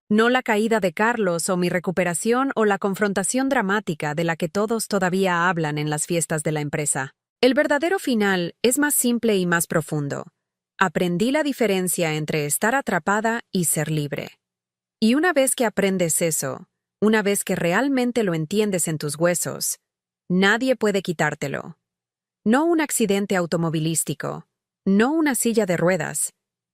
No la caída de Carlos o mi recuperación o la confrontación dramática de la que todos todavía hablan en las fiestas de la empresa. El verdadero final es más simple y más profundo. Aprendí la diferencia entre estar atrapada y ser libre. Y una vez que aprendes eso, una vez que realmente lo entiendes en tus huesos, nadie puede quitártelo. No un accidente automovilístico, no una silla de ruedas,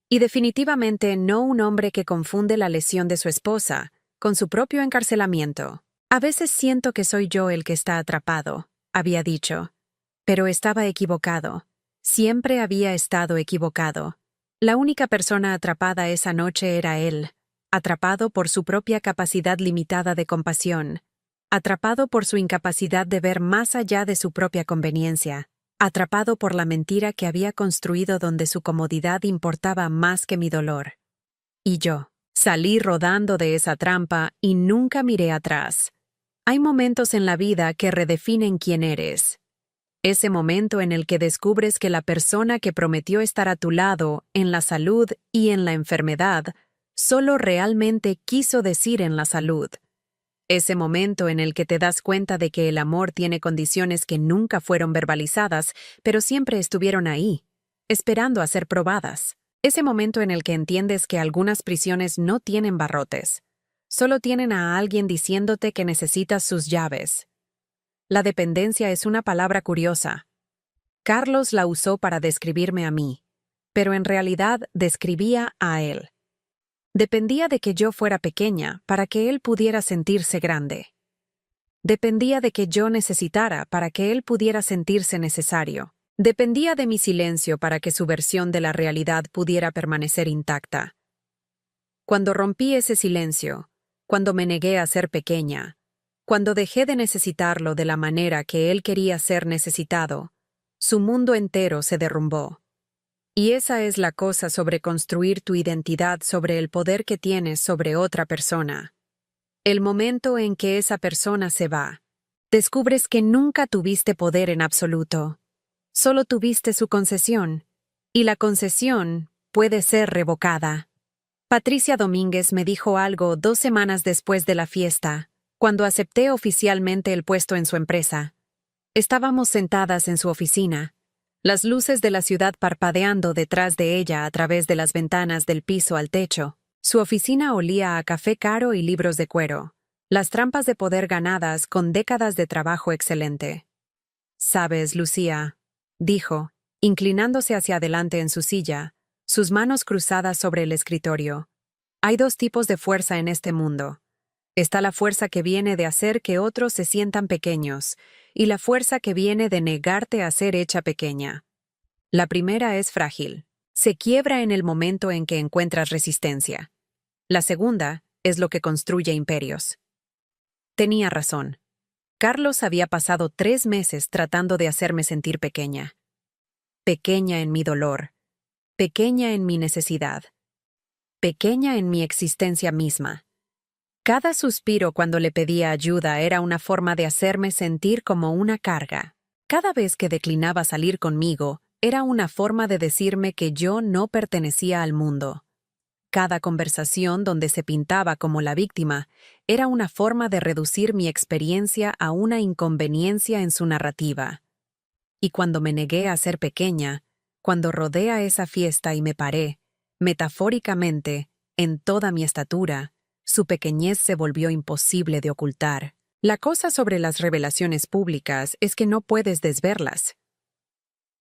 y definitivamente no un hombre que confunde la lesión de su esposa con su propio encarcelamiento. A veces siento que soy yo el que está atrapado, había dicho. Pero estaba equivocado. Siempre había estado equivocado. La única persona atrapada esa noche era él, atrapado por su propia capacidad limitada de compasión, atrapado por su incapacidad de ver más allá de su propia conveniencia, atrapado por la mentira que había construido donde su comodidad importaba más que mi dolor. Y yo, salí rodando de esa trampa y nunca miré atrás. Hay momentos en la vida que redefinen quién eres. Ese momento en el que descubres que la persona que prometió estar a tu lado en la salud y en la enfermedad solo realmente quiso decir en la salud. Ese momento en el que te das cuenta de que el amor tiene condiciones que nunca fueron verbalizadas, pero siempre estuvieron ahí, esperando a ser probadas. Ese momento en el que entiendes que algunas prisiones no tienen barrotes, solo tienen a alguien diciéndote que necesitas sus llaves. La dependencia es una palabra curiosa. Carlos la usó para describirme a mí, pero en realidad describía a él. Dependía de que yo fuera pequeña para que él pudiera sentirse grande. Dependía de que yo necesitara para que él pudiera sentirse necesario. Dependía de mi silencio para que su versión de la realidad pudiera permanecer intacta. Cuando rompí ese silencio, cuando me negué a ser pequeña, cuando dejé de necesitarlo de la manera que él quería ser necesitado, su mundo entero se derrumbó. Y esa es la cosa sobre construir tu identidad sobre el poder que tienes sobre otra persona. El momento en que esa persona se va, descubres que nunca tuviste poder en absoluto. Solo tuviste su concesión, y la concesión puede ser revocada. Patricia Domínguez me dijo algo 2 semanas después de la fiesta, cuando acepté oficialmente el puesto en su empresa. Estábamos sentadas en su oficina, las luces de la ciudad parpadeando detrás de ella a través de las ventanas del piso al techo. Su oficina olía a café caro y libros de cuero, las trampas de poder ganadas con décadas de trabajo excelente. «Sabes, Lucía», dijo, inclinándose hacia adelante en su silla, sus manos cruzadas sobre el escritorio. «Hay 2 tipos de fuerza en este mundo. Está la fuerza que viene de hacer que otros se sientan pequeños, y la fuerza que viene de negarte a ser hecha pequeña. La primera es frágil. Se quiebra en el momento en que encuentras resistencia. La segunda es lo que construye imperios». Tenía razón. Carlos había pasado 3 meses tratando de hacerme sentir pequeña. Pequeña en mi dolor. Pequeña en mi necesidad. Pequeña en mi existencia misma. Cada suspiro cuando le pedía ayuda era una forma de hacerme sentir como una carga. Cada vez que declinaba salir conmigo, era una forma de decirme que yo no pertenecía al mundo. Cada conversación donde se pintaba como la víctima era una forma de reducir mi experiencia a una inconveniencia en su narrativa. Y cuando me negué a ser pequeña, cuando rodé a esa fiesta y me paré, metafóricamente, en toda mi estatura, su pequeñez se volvió imposible de ocultar. La cosa sobre las revelaciones públicas es que no puedes desverlas.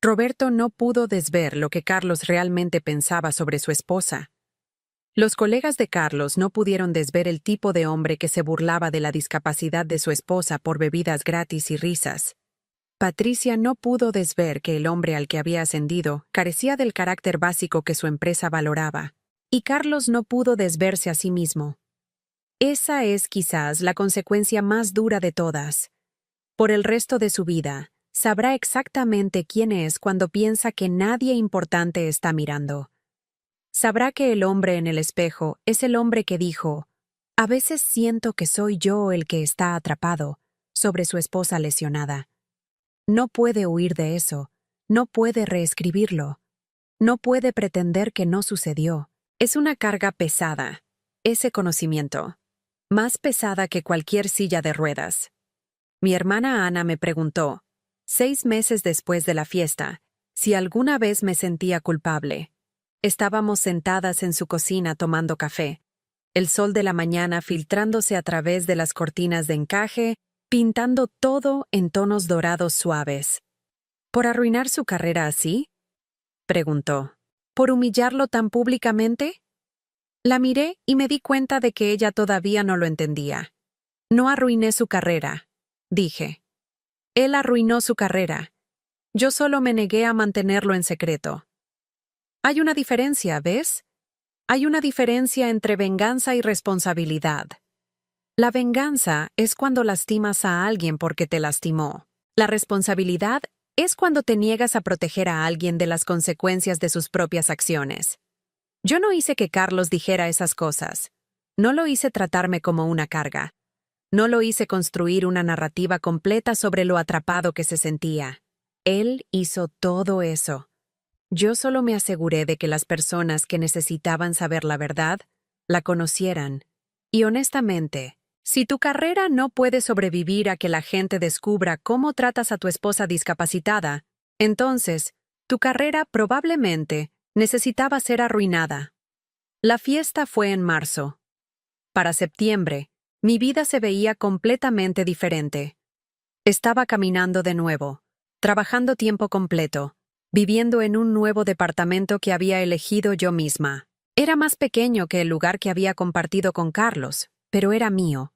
Roberto no pudo desver lo que Carlos realmente pensaba sobre su esposa. Los colegas de Carlos no pudieron desver el tipo de hombre que se burlaba de la discapacidad de su esposa por bebidas gratis y risas. Patricia no pudo desver que el hombre al que había ascendido carecía del carácter básico que su empresa valoraba. Y Carlos no pudo desverse a sí mismo. Esa es quizás la consecuencia más dura de todas. Por el resto de su vida, sabrá exactamente quién es cuando piensa que nadie importante está mirando. Sabrá que el hombre en el espejo es el hombre que dijo, «A veces siento que soy yo el que está atrapado», sobre su esposa lesionada. No puede huir de eso, no puede reescribirlo, no puede pretender que no sucedió. Es una carga pesada, ese conocimiento, más pesada que cualquier silla de ruedas. Mi hermana Ana me preguntó, 6 meses después de la fiesta, si alguna vez me sentía culpable. Estábamos sentadas en su cocina tomando café, el sol de la mañana filtrándose a través de las cortinas de encaje, pintando todo en tonos dorados suaves. ¿Por arruinar su carrera así?, preguntó. ¿Por humillarlo tan públicamente? La miré y me di cuenta de que ella todavía no lo entendía. No arruiné su carrera, dije. Él arruinó su carrera. Yo solo me negué a mantenerlo en secreto. Hay una diferencia, ¿ves? Hay una diferencia entre venganza y responsabilidad. La venganza es cuando lastimas a alguien porque te lastimó. La responsabilidad es cuando te niegas a proteger a alguien de las consecuencias de sus propias acciones. Yo no hice que Carlos dijera esas cosas. No lo hice tratarme como una carga. No lo hice construir una narrativa completa sobre lo atrapado que se sentía. Él hizo todo eso. Yo solo me aseguré de que las personas que necesitaban saber la verdad la conocieran. Y honestamente, si tu carrera no puede sobrevivir a que la gente descubra cómo tratas a tu esposa discapacitada, entonces, tu carrera probablemente necesitaba ser arruinada. La fiesta fue en marzo. Para septiembre, mi vida se veía completamente diferente. Estaba caminando de nuevo, trabajando tiempo completo, viviendo en un nuevo departamento que había elegido yo misma. Era más pequeño que el lugar que había compartido con Carlos, pero era mío.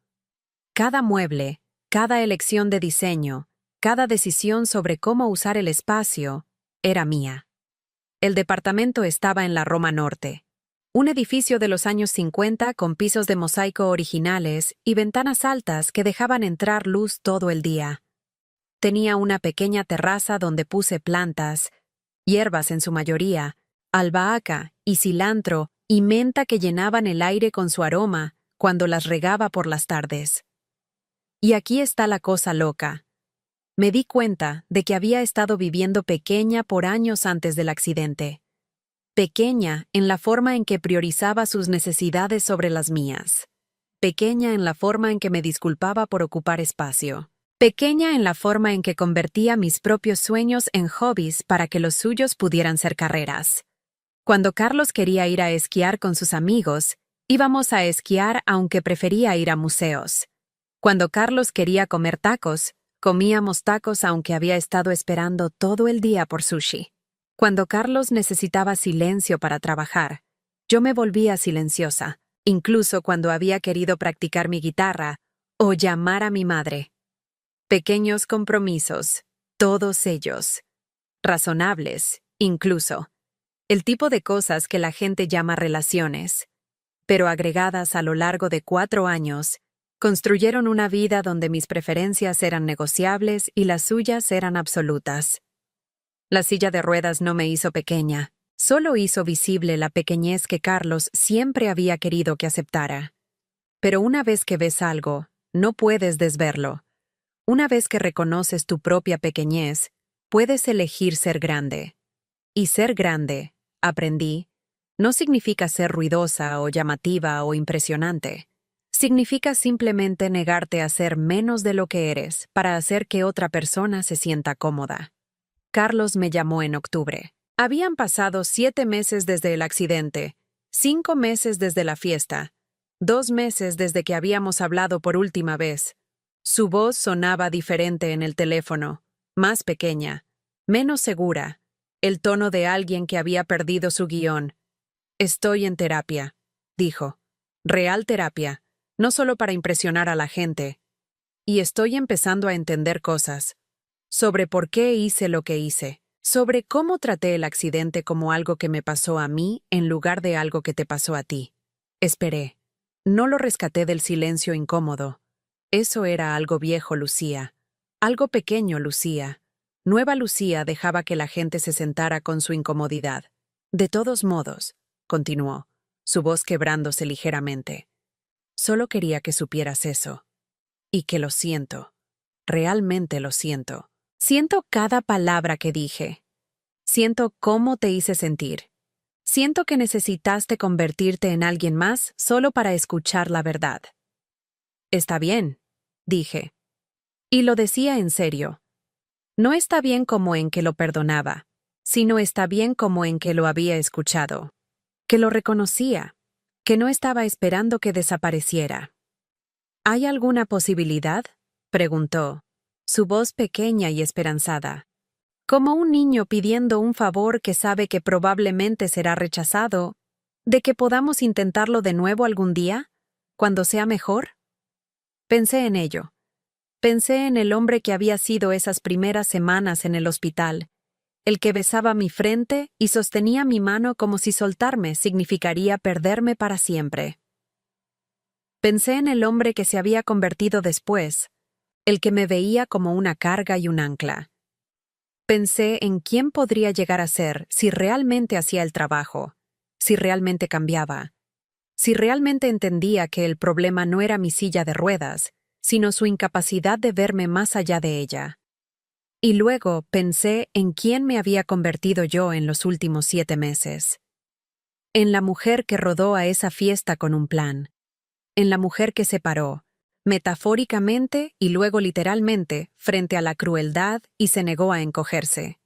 Cada mueble, cada elección de diseño, cada decisión sobre cómo usar el espacio, era mía. El departamento estaba en la Roma Norte, un edificio de los años 50 con pisos de mosaico originales y ventanas altas que dejaban entrar luz todo el día. Tenía una pequeña terraza donde puse plantas, hierbas en su mayoría, albahaca y cilantro y menta que llenaban el aire con su aroma cuando las regaba por las tardes. Y aquí está la cosa loca. Me di cuenta de que había estado viviendo pequeña por años antes del accidente. Pequeña en la forma en que priorizaba sus necesidades sobre las mías. Pequeña en la forma en que me disculpaba por ocupar espacio. Pequeña en la forma en que convertía mis propios sueños en hobbies para que los suyos pudieran ser carreras. Cuando Carlos quería ir a esquiar con sus amigos, íbamos a esquiar aunque prefería ir a museos. Cuando Carlos quería comer tacos, comíamos tacos aunque había estado esperando todo el día por sushi. Cuando Carlos necesitaba silencio para trabajar, yo me volvía silenciosa, incluso cuando había querido practicar mi guitarra o llamar a mi madre. Pequeños compromisos, todos ellos. Razonables, incluso. El tipo de cosas que la gente llama relaciones. Pero agregadas a lo largo de 4 años, construyeron una vida donde mis preferencias eran negociables y las suyas eran absolutas. La silla de ruedas no me hizo pequeña, solo hizo visible la pequeñez que Carlos siempre había querido que aceptara. Pero una vez que ves algo, no puedes desverlo. Una vez que reconoces tu propia pequeñez, puedes elegir ser grande. Y ser grande, aprendí, no significa ser ruidosa o llamativa o impresionante. Significa simplemente negarte a ser menos de lo que eres para hacer que otra persona se sienta cómoda. Carlos me llamó en octubre. Habían pasado 7 meses desde el accidente, 5 meses desde la fiesta, 2 meses desde que habíamos hablado por última vez. Su voz sonaba diferente en el teléfono, más pequeña, menos segura, el tono de alguien que había perdido su guión. Estoy en terapia, dijo. Real terapia. No solo para impresionar a la gente. Y estoy empezando a entender cosas. Sobre por qué hice lo que hice. Sobre cómo traté el accidente como algo que me pasó a mí en lugar de algo que te pasó a ti. Esperé. No lo rescaté del silencio incómodo. Eso era algo viejo, Lucía. Algo pequeño, Lucía. Nueva Lucía dejaba que la gente se sentara con su incomodidad. De todos modos, continuó, su voz quebrándose ligeramente. Solo quería que supieras eso. Y que lo siento. Realmente lo siento. Siento cada palabra que dije. Siento cómo te hice sentir. Siento que necesitaste convertirte en alguien más solo para escuchar la verdad. Está bien, dije. Y lo decía en serio. No está bien como en que lo perdonaba, sino está bien como en que lo había escuchado, que lo reconocía, que no estaba esperando que desapareciera. ¿Hay alguna posibilidad?, preguntó, su voz pequeña y esperanzada, como un niño pidiendo un favor que sabe que probablemente será rechazado, de que podamos intentarlo de nuevo algún día, cuando sea mejor. Pensé en ello. Pensé en el hombre que había sido esas primeras semanas en el hospital, el que besaba mi frente y sostenía mi mano como si soltarme significaría perderme para siempre. Pensé en el hombre que se había convertido después, el que me veía como una carga y un ancla. Pensé en quién podría llegar a ser si realmente hacía el trabajo, si realmente cambiaba, si realmente entendía que el problema no era mi silla de ruedas, sino su incapacidad de verme más allá de ella. Y luego pensé en quién me había convertido yo en los últimos 7 meses. En la mujer que rodó a esa fiesta con un plan. En la mujer que se paró, metafóricamente y luego literalmente, frente a la crueldad y se negó a encogerse.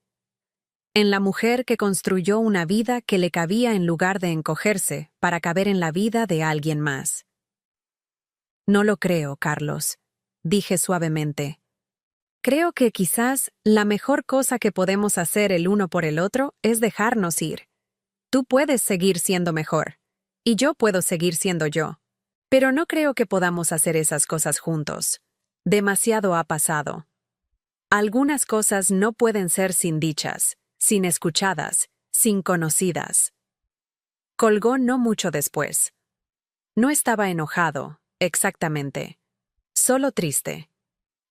En la mujer que construyó una vida que le cabía en lugar de encogerse para caber en la vida de alguien más. No lo creo, Carlos, dije suavemente. Creo que quizás la mejor cosa que podemos hacer el uno por el otro es dejarnos ir. Tú puedes seguir siendo mejor, y yo puedo seguir siendo yo. Pero no creo que podamos hacer esas cosas juntos. Demasiado ha pasado. Algunas cosas no pueden ser sin dichas, sin escuchadas, sin conocidas. Colgó no mucho después. No estaba enojado, exactamente. Solo triste.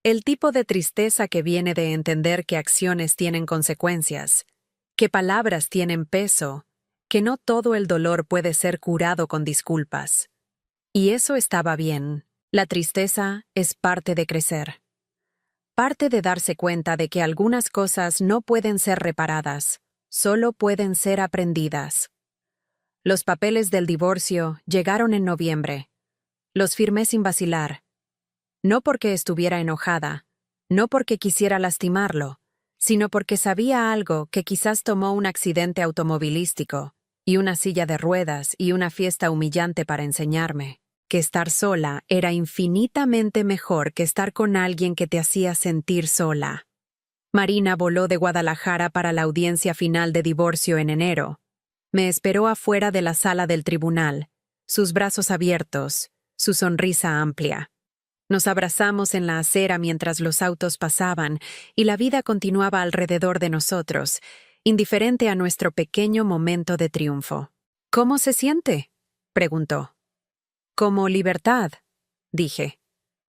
El tipo de tristeza que viene de entender que acciones tienen consecuencias, que palabras tienen peso, que no todo el dolor puede ser curado con disculpas. Y eso estaba bien. La tristeza es parte de crecer. Parte de darse cuenta de que algunas cosas no pueden ser reparadas, solo pueden ser aprendidas. Los papeles del divorcio llegaron en noviembre. Los firmé sin vacilar. No porque estuviera enojada, no porque quisiera lastimarlo, sino porque sabía algo que quizás tomó un accidente automovilístico, y una silla de ruedas y una fiesta humillante para enseñarme, que estar sola era infinitamente mejor que estar con alguien que te hacía sentir sola. Marina voló de Guadalajara para la audiencia final de divorcio en enero. Me esperó afuera de la sala del tribunal, sus brazos abiertos, su sonrisa amplia. Nos abrazamos en la acera mientras los autos pasaban y la vida continuaba alrededor de nosotros, indiferente a nuestro pequeño momento de triunfo. ¿Cómo se siente?, preguntó. Como libertad, dije.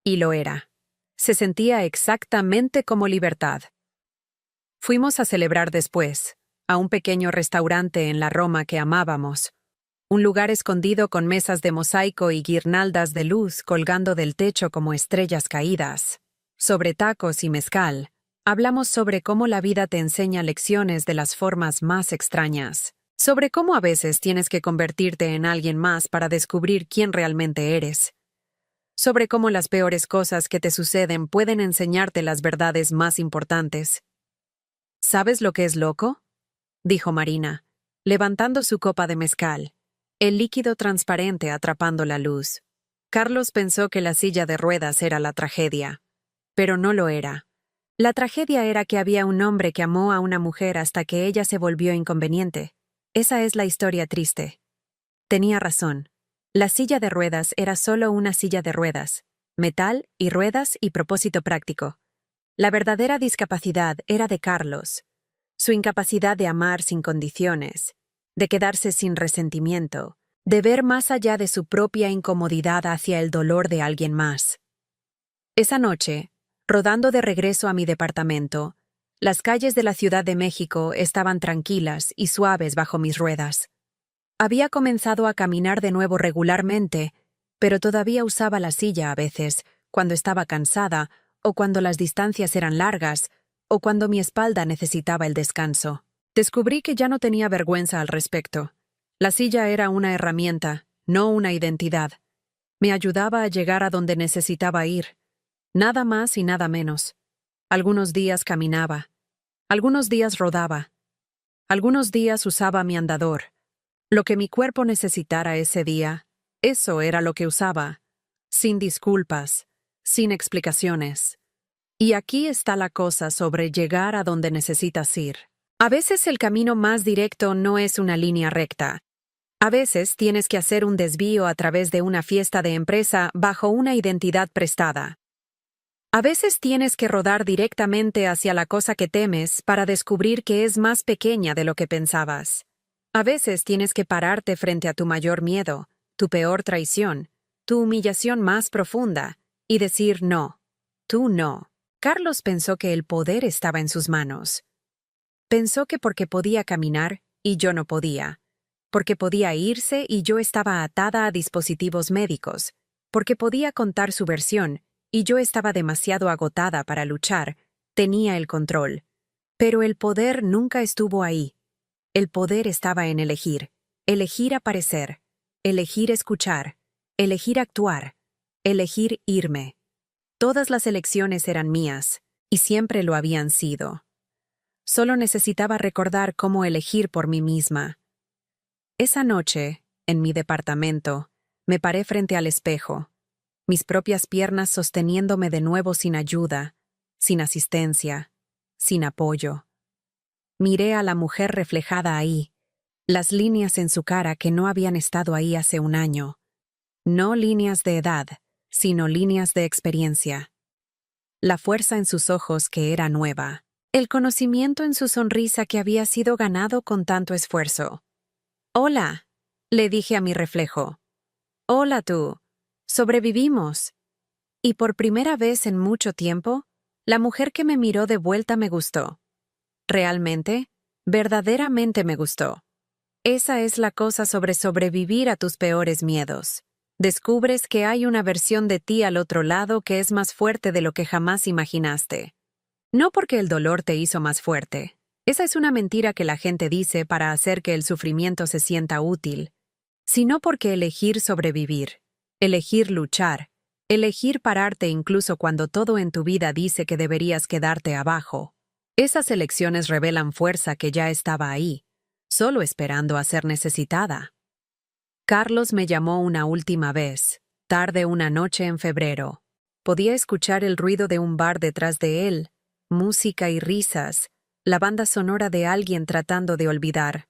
Y lo era. Se sentía exactamente como libertad. Fuimos a celebrar después, a un pequeño restaurante en la Roma que amábamos. Un lugar escondido con mesas de mosaico y guirnaldas de luz colgando del techo como estrellas caídas. Sobre tacos y mezcal, hablamos sobre cómo la vida te enseña lecciones de las formas más extrañas. Sobre cómo a veces tienes que convertirte en alguien más para descubrir quién realmente eres. Sobre cómo las peores cosas que te suceden pueden enseñarte las verdades más importantes. ¿Sabes lo que es loco?, dijo Marina, levantando su copa de mezcal, el líquido transparente atrapando la luz. Carlos pensó que la silla de ruedas era la tragedia, pero no lo era. La tragedia era que había un hombre que amó a una mujer hasta que ella se volvió inconveniente. Esa es la historia triste. Tenía razón. La silla de ruedas era solo una silla de ruedas, metal y ruedas y propósito práctico. La verdadera discapacidad era de Carlos, su incapacidad de amar sin condiciones, de quedarse sin resentimiento, de ver más allá de su propia incomodidad hacia el dolor de alguien más. Esa noche, rodando de regreso a mi departamento, las calles de la Ciudad de México estaban tranquilas y suaves bajo mis ruedas. Había comenzado a caminar de nuevo regularmente, pero todavía usaba la silla a veces, cuando estaba cansada, o cuando las distancias eran largas, o cuando mi espalda necesitaba el descanso. Descubrí que ya no tenía vergüenza al respecto. La silla era una herramienta, no una identidad. Me ayudaba a llegar a donde necesitaba ir. Nada más y nada menos. Algunos días caminaba. Algunos días rodaba. Algunos días usaba mi andador. Lo que mi cuerpo necesitara ese día, eso era lo que usaba. Sin disculpas, sin explicaciones. Y aquí está la cosa sobre llegar a donde necesitas ir. A veces el camino más directo no es una línea recta. A veces tienes que hacer un desvío a través de una fiesta de empresa bajo una identidad prestada. A veces tienes que rodar directamente hacia la cosa que temes para descubrir que es más pequeña de lo que pensabas. A veces tienes que pararte frente a tu mayor miedo, tu peor traición, tu humillación más profunda, y decir no. Tú no. Carlos pensó que el poder estaba en sus manos. Pensó que porque podía caminar y yo no podía. Porque podía irse y yo estaba atada a dispositivos médicos. Porque podía contar su versión y yo estaba demasiado agotada para luchar, tenía el control. Pero el poder nunca estuvo ahí. El poder estaba en elegir aparecer, elegir escuchar, elegir actuar, elegir irme. Todas las elecciones eran mías, y siempre lo habían sido. Solo necesitaba recordar cómo elegir por mí misma. Esa noche, en mi departamento, me paré frente al espejo. Mis propias piernas sosteniéndome de nuevo sin ayuda, sin asistencia, sin apoyo. Miré a la mujer reflejada ahí, las líneas en su cara que no habían estado ahí hace un año. No líneas de edad, sino líneas de experiencia. La fuerza en sus ojos que era nueva. El conocimiento en su sonrisa que había sido ganado con tanto esfuerzo. «Hola», le dije a mi reflejo. «Hola tú. Sobrevivimos». Y por primera vez en mucho tiempo, la mujer que me miró de vuelta me gustó. Realmente, verdaderamente me gustó. Esa es la cosa sobre sobrevivir a tus peores miedos. Descubres que hay una versión de ti al otro lado que es más fuerte de lo que jamás imaginaste. No porque el dolor te hizo más fuerte. Esa es una mentira que la gente dice para hacer que el sufrimiento se sienta útil, sino porque elegir sobrevivir, elegir luchar, elegir pararte incluso cuando todo en tu vida dice que deberías quedarte abajo. Esas elecciones revelan fuerza que ya estaba ahí, solo esperando a ser necesitada. Carlos me llamó una última vez, tarde una noche en febrero. Podía escuchar el ruido de un bar detrás de él, música y risas, la banda sonora de alguien tratando de olvidar.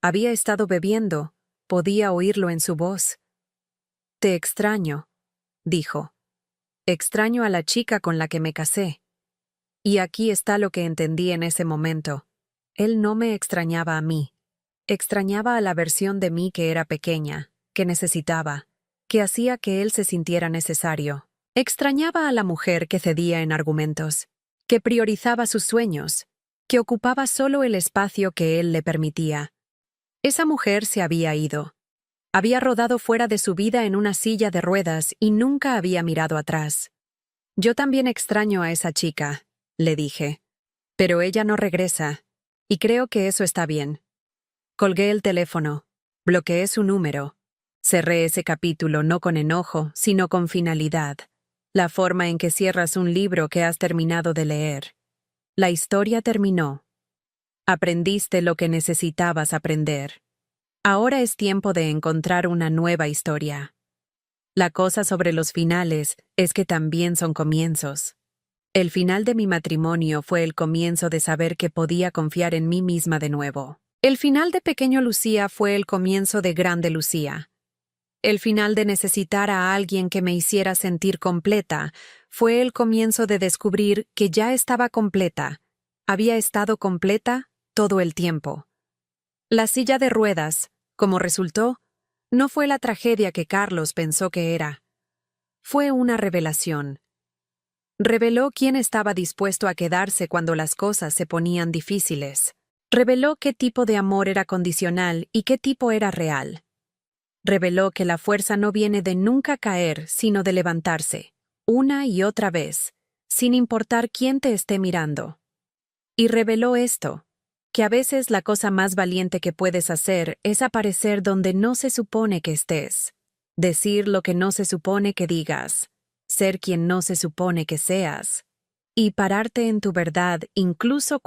Había estado bebiendo, podía oírlo en su voz. «Te extraño», dijo. «Extraño a la chica con la que me casé». Y aquí está lo que entendí en ese momento. Él no me extrañaba a mí. Extrañaba a la versión de mí que era pequeña, que necesitaba, que hacía que él se sintiera necesario. Extrañaba a la mujer que cedía en argumentos, que priorizaba sus sueños, que ocupaba solo el espacio que él le permitía. Esa mujer se había ido. Había rodado fuera de su vida en una silla de ruedas y nunca había mirado atrás. «Yo también extraño a esa chica», le dije. «Pero ella no regresa, y creo que eso está bien». Colgué el teléfono, bloqueé su número. Cerré ese capítulo no con enojo, sino con finalidad. La forma en que cierras un libro que has terminado de leer. La historia terminó. Aprendiste lo que necesitabas aprender. Ahora es tiempo de encontrar una nueva historia. La cosa sobre los finales es que también son comienzos. El final de mi matrimonio fue el comienzo de saber que podía confiar en mí misma de nuevo. El final de Pequeño Lucía fue el comienzo de Grande Lucía. El final de necesitar a alguien que me hiciera sentir completa fue el comienzo de descubrir que ya estaba completa. Había estado completa todo el tiempo. La silla de ruedas, como resultó, no fue la tragedia que Carlos pensó que era. Fue una revelación. Reveló quién estaba dispuesto a quedarse cuando las cosas se ponían difíciles. Reveló qué tipo de amor era condicional y qué tipo era real. Reveló que la fuerza no viene de nunca caer, sino de levantarse, una y otra vez, sin importar quién te esté mirando. Y reveló esto, que a veces la cosa más valiente que puedes hacer es aparecer donde no se supone que estés, decir lo que no se supone que digas, ser quien no se supone que seas, y pararte en tu verdad incluso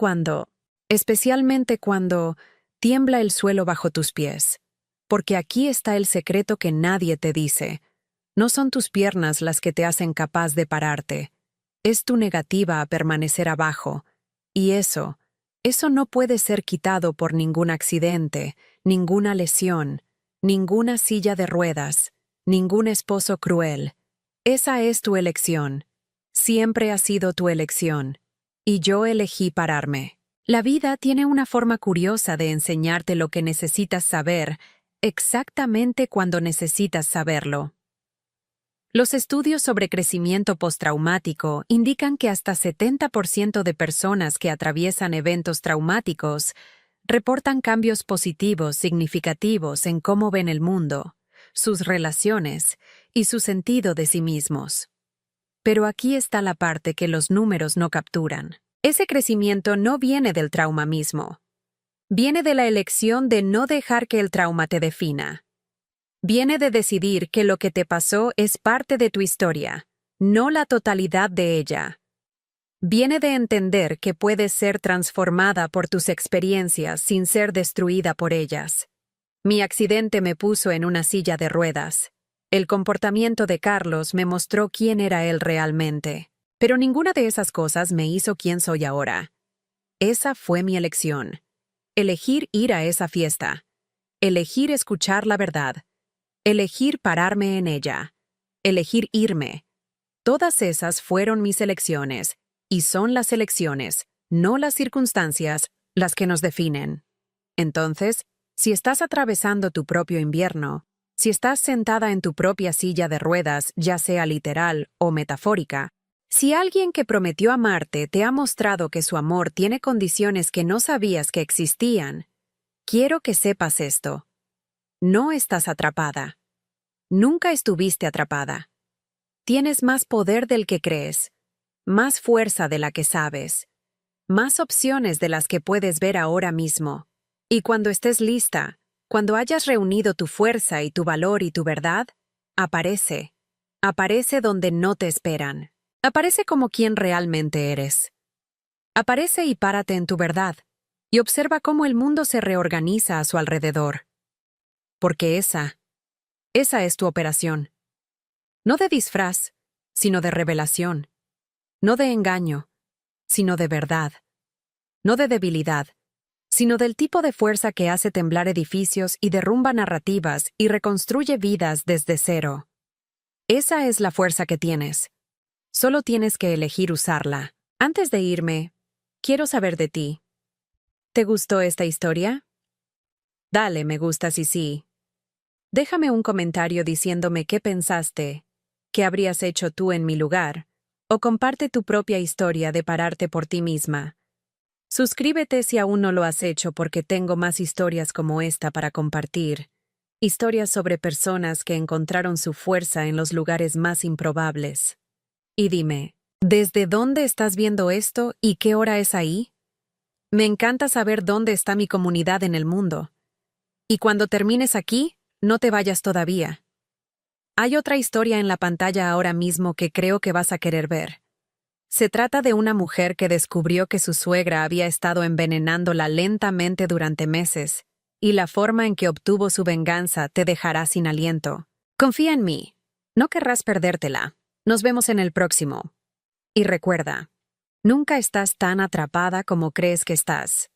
especialmente cuando tiembla el suelo bajo tus pies. Porque aquí está el secreto que nadie te dice. No son tus piernas las que te hacen capaz de pararte. Es tu negativa a permanecer abajo. Y eso no puede ser quitado por ningún accidente, ninguna lesión, ninguna silla de ruedas, ningún esposo cruel. Esa es tu elección. Siempre ha sido tu elección. Y yo elegí pararme. La vida tiene una forma curiosa de enseñarte lo que necesitas saber, exactamente cuando necesitas saberlo. Los estudios sobre crecimiento postraumático indican que hasta 70% de personas que atraviesan eventos traumáticos reportan cambios positivos significativos en cómo ven el mundo, sus relaciones y su sentido de sí mismos. Pero aquí está la parte que los números no capturan. Ese crecimiento no viene del trauma mismo. Viene de la elección de no dejar que el trauma te defina. Viene de decidir que lo que te pasó es parte de tu historia, no la totalidad de ella. Viene de entender que puedes ser transformada por tus experiencias sin ser destruida por ellas. Mi accidente me puso en una silla de ruedas. El comportamiento de Carlos me mostró quién era él realmente. Pero ninguna de esas cosas me hizo quien soy ahora. Esa fue mi elección. Elegir ir a esa fiesta. Elegir escuchar la verdad. Elegir pararme en ella. Elegir irme. Todas esas fueron mis elecciones, y son las elecciones, no las circunstancias, las que nos definen. Entonces, si estás atravesando tu propio invierno, si estás sentada en tu propia silla de ruedas, ya sea literal o metafórica, si alguien que prometió amarte te ha mostrado que su amor tiene condiciones que no sabías que existían, quiero que sepas esto. No estás atrapada. Nunca estuviste atrapada. Tienes más poder del que crees, más fuerza de la que sabes, más opciones de las que puedes ver ahora mismo. Y cuando estés lista, cuando hayas reunido tu fuerza y tu valor y tu verdad, aparece. Aparece donde no te esperan. Aparece como quien realmente eres. Aparece y párate en tu verdad, y observa cómo el mundo se reorganiza a su alrededor. Porque esa es tu operación. No de disfraz, sino de revelación. No de engaño, sino de verdad. No de debilidad, sino del tipo de fuerza que hace temblar edificios y derrumba narrativas y reconstruye vidas desde cero. Esa es la fuerza que tienes. Solo tienes que elegir usarla. Antes de irme, quiero saber de ti. ¿Te gustó esta historia? Dale me gusta si sí. Déjame un comentario diciéndome qué pensaste, qué habrías hecho tú en mi lugar, o comparte tu propia historia de pararte por ti misma. Suscríbete si aún no lo has hecho porque tengo más historias como esta para compartir. Historias sobre personas que encontraron su fuerza en los lugares más improbables. Y dime, ¿desde dónde estás viendo esto y qué hora es ahí? Me encanta saber dónde está mi comunidad en el mundo. Y cuando termines aquí, no te vayas todavía. Hay otra historia en la pantalla ahora mismo que creo que vas a querer ver. Se trata de una mujer que descubrió que su suegra había estado envenenándola lentamente durante meses, y la forma en que obtuvo su venganza te dejará sin aliento. Confía en mí. No querrás perdértela. Nos vemos en el próximo. Y recuerda, nunca estás tan atrapada como crees que estás.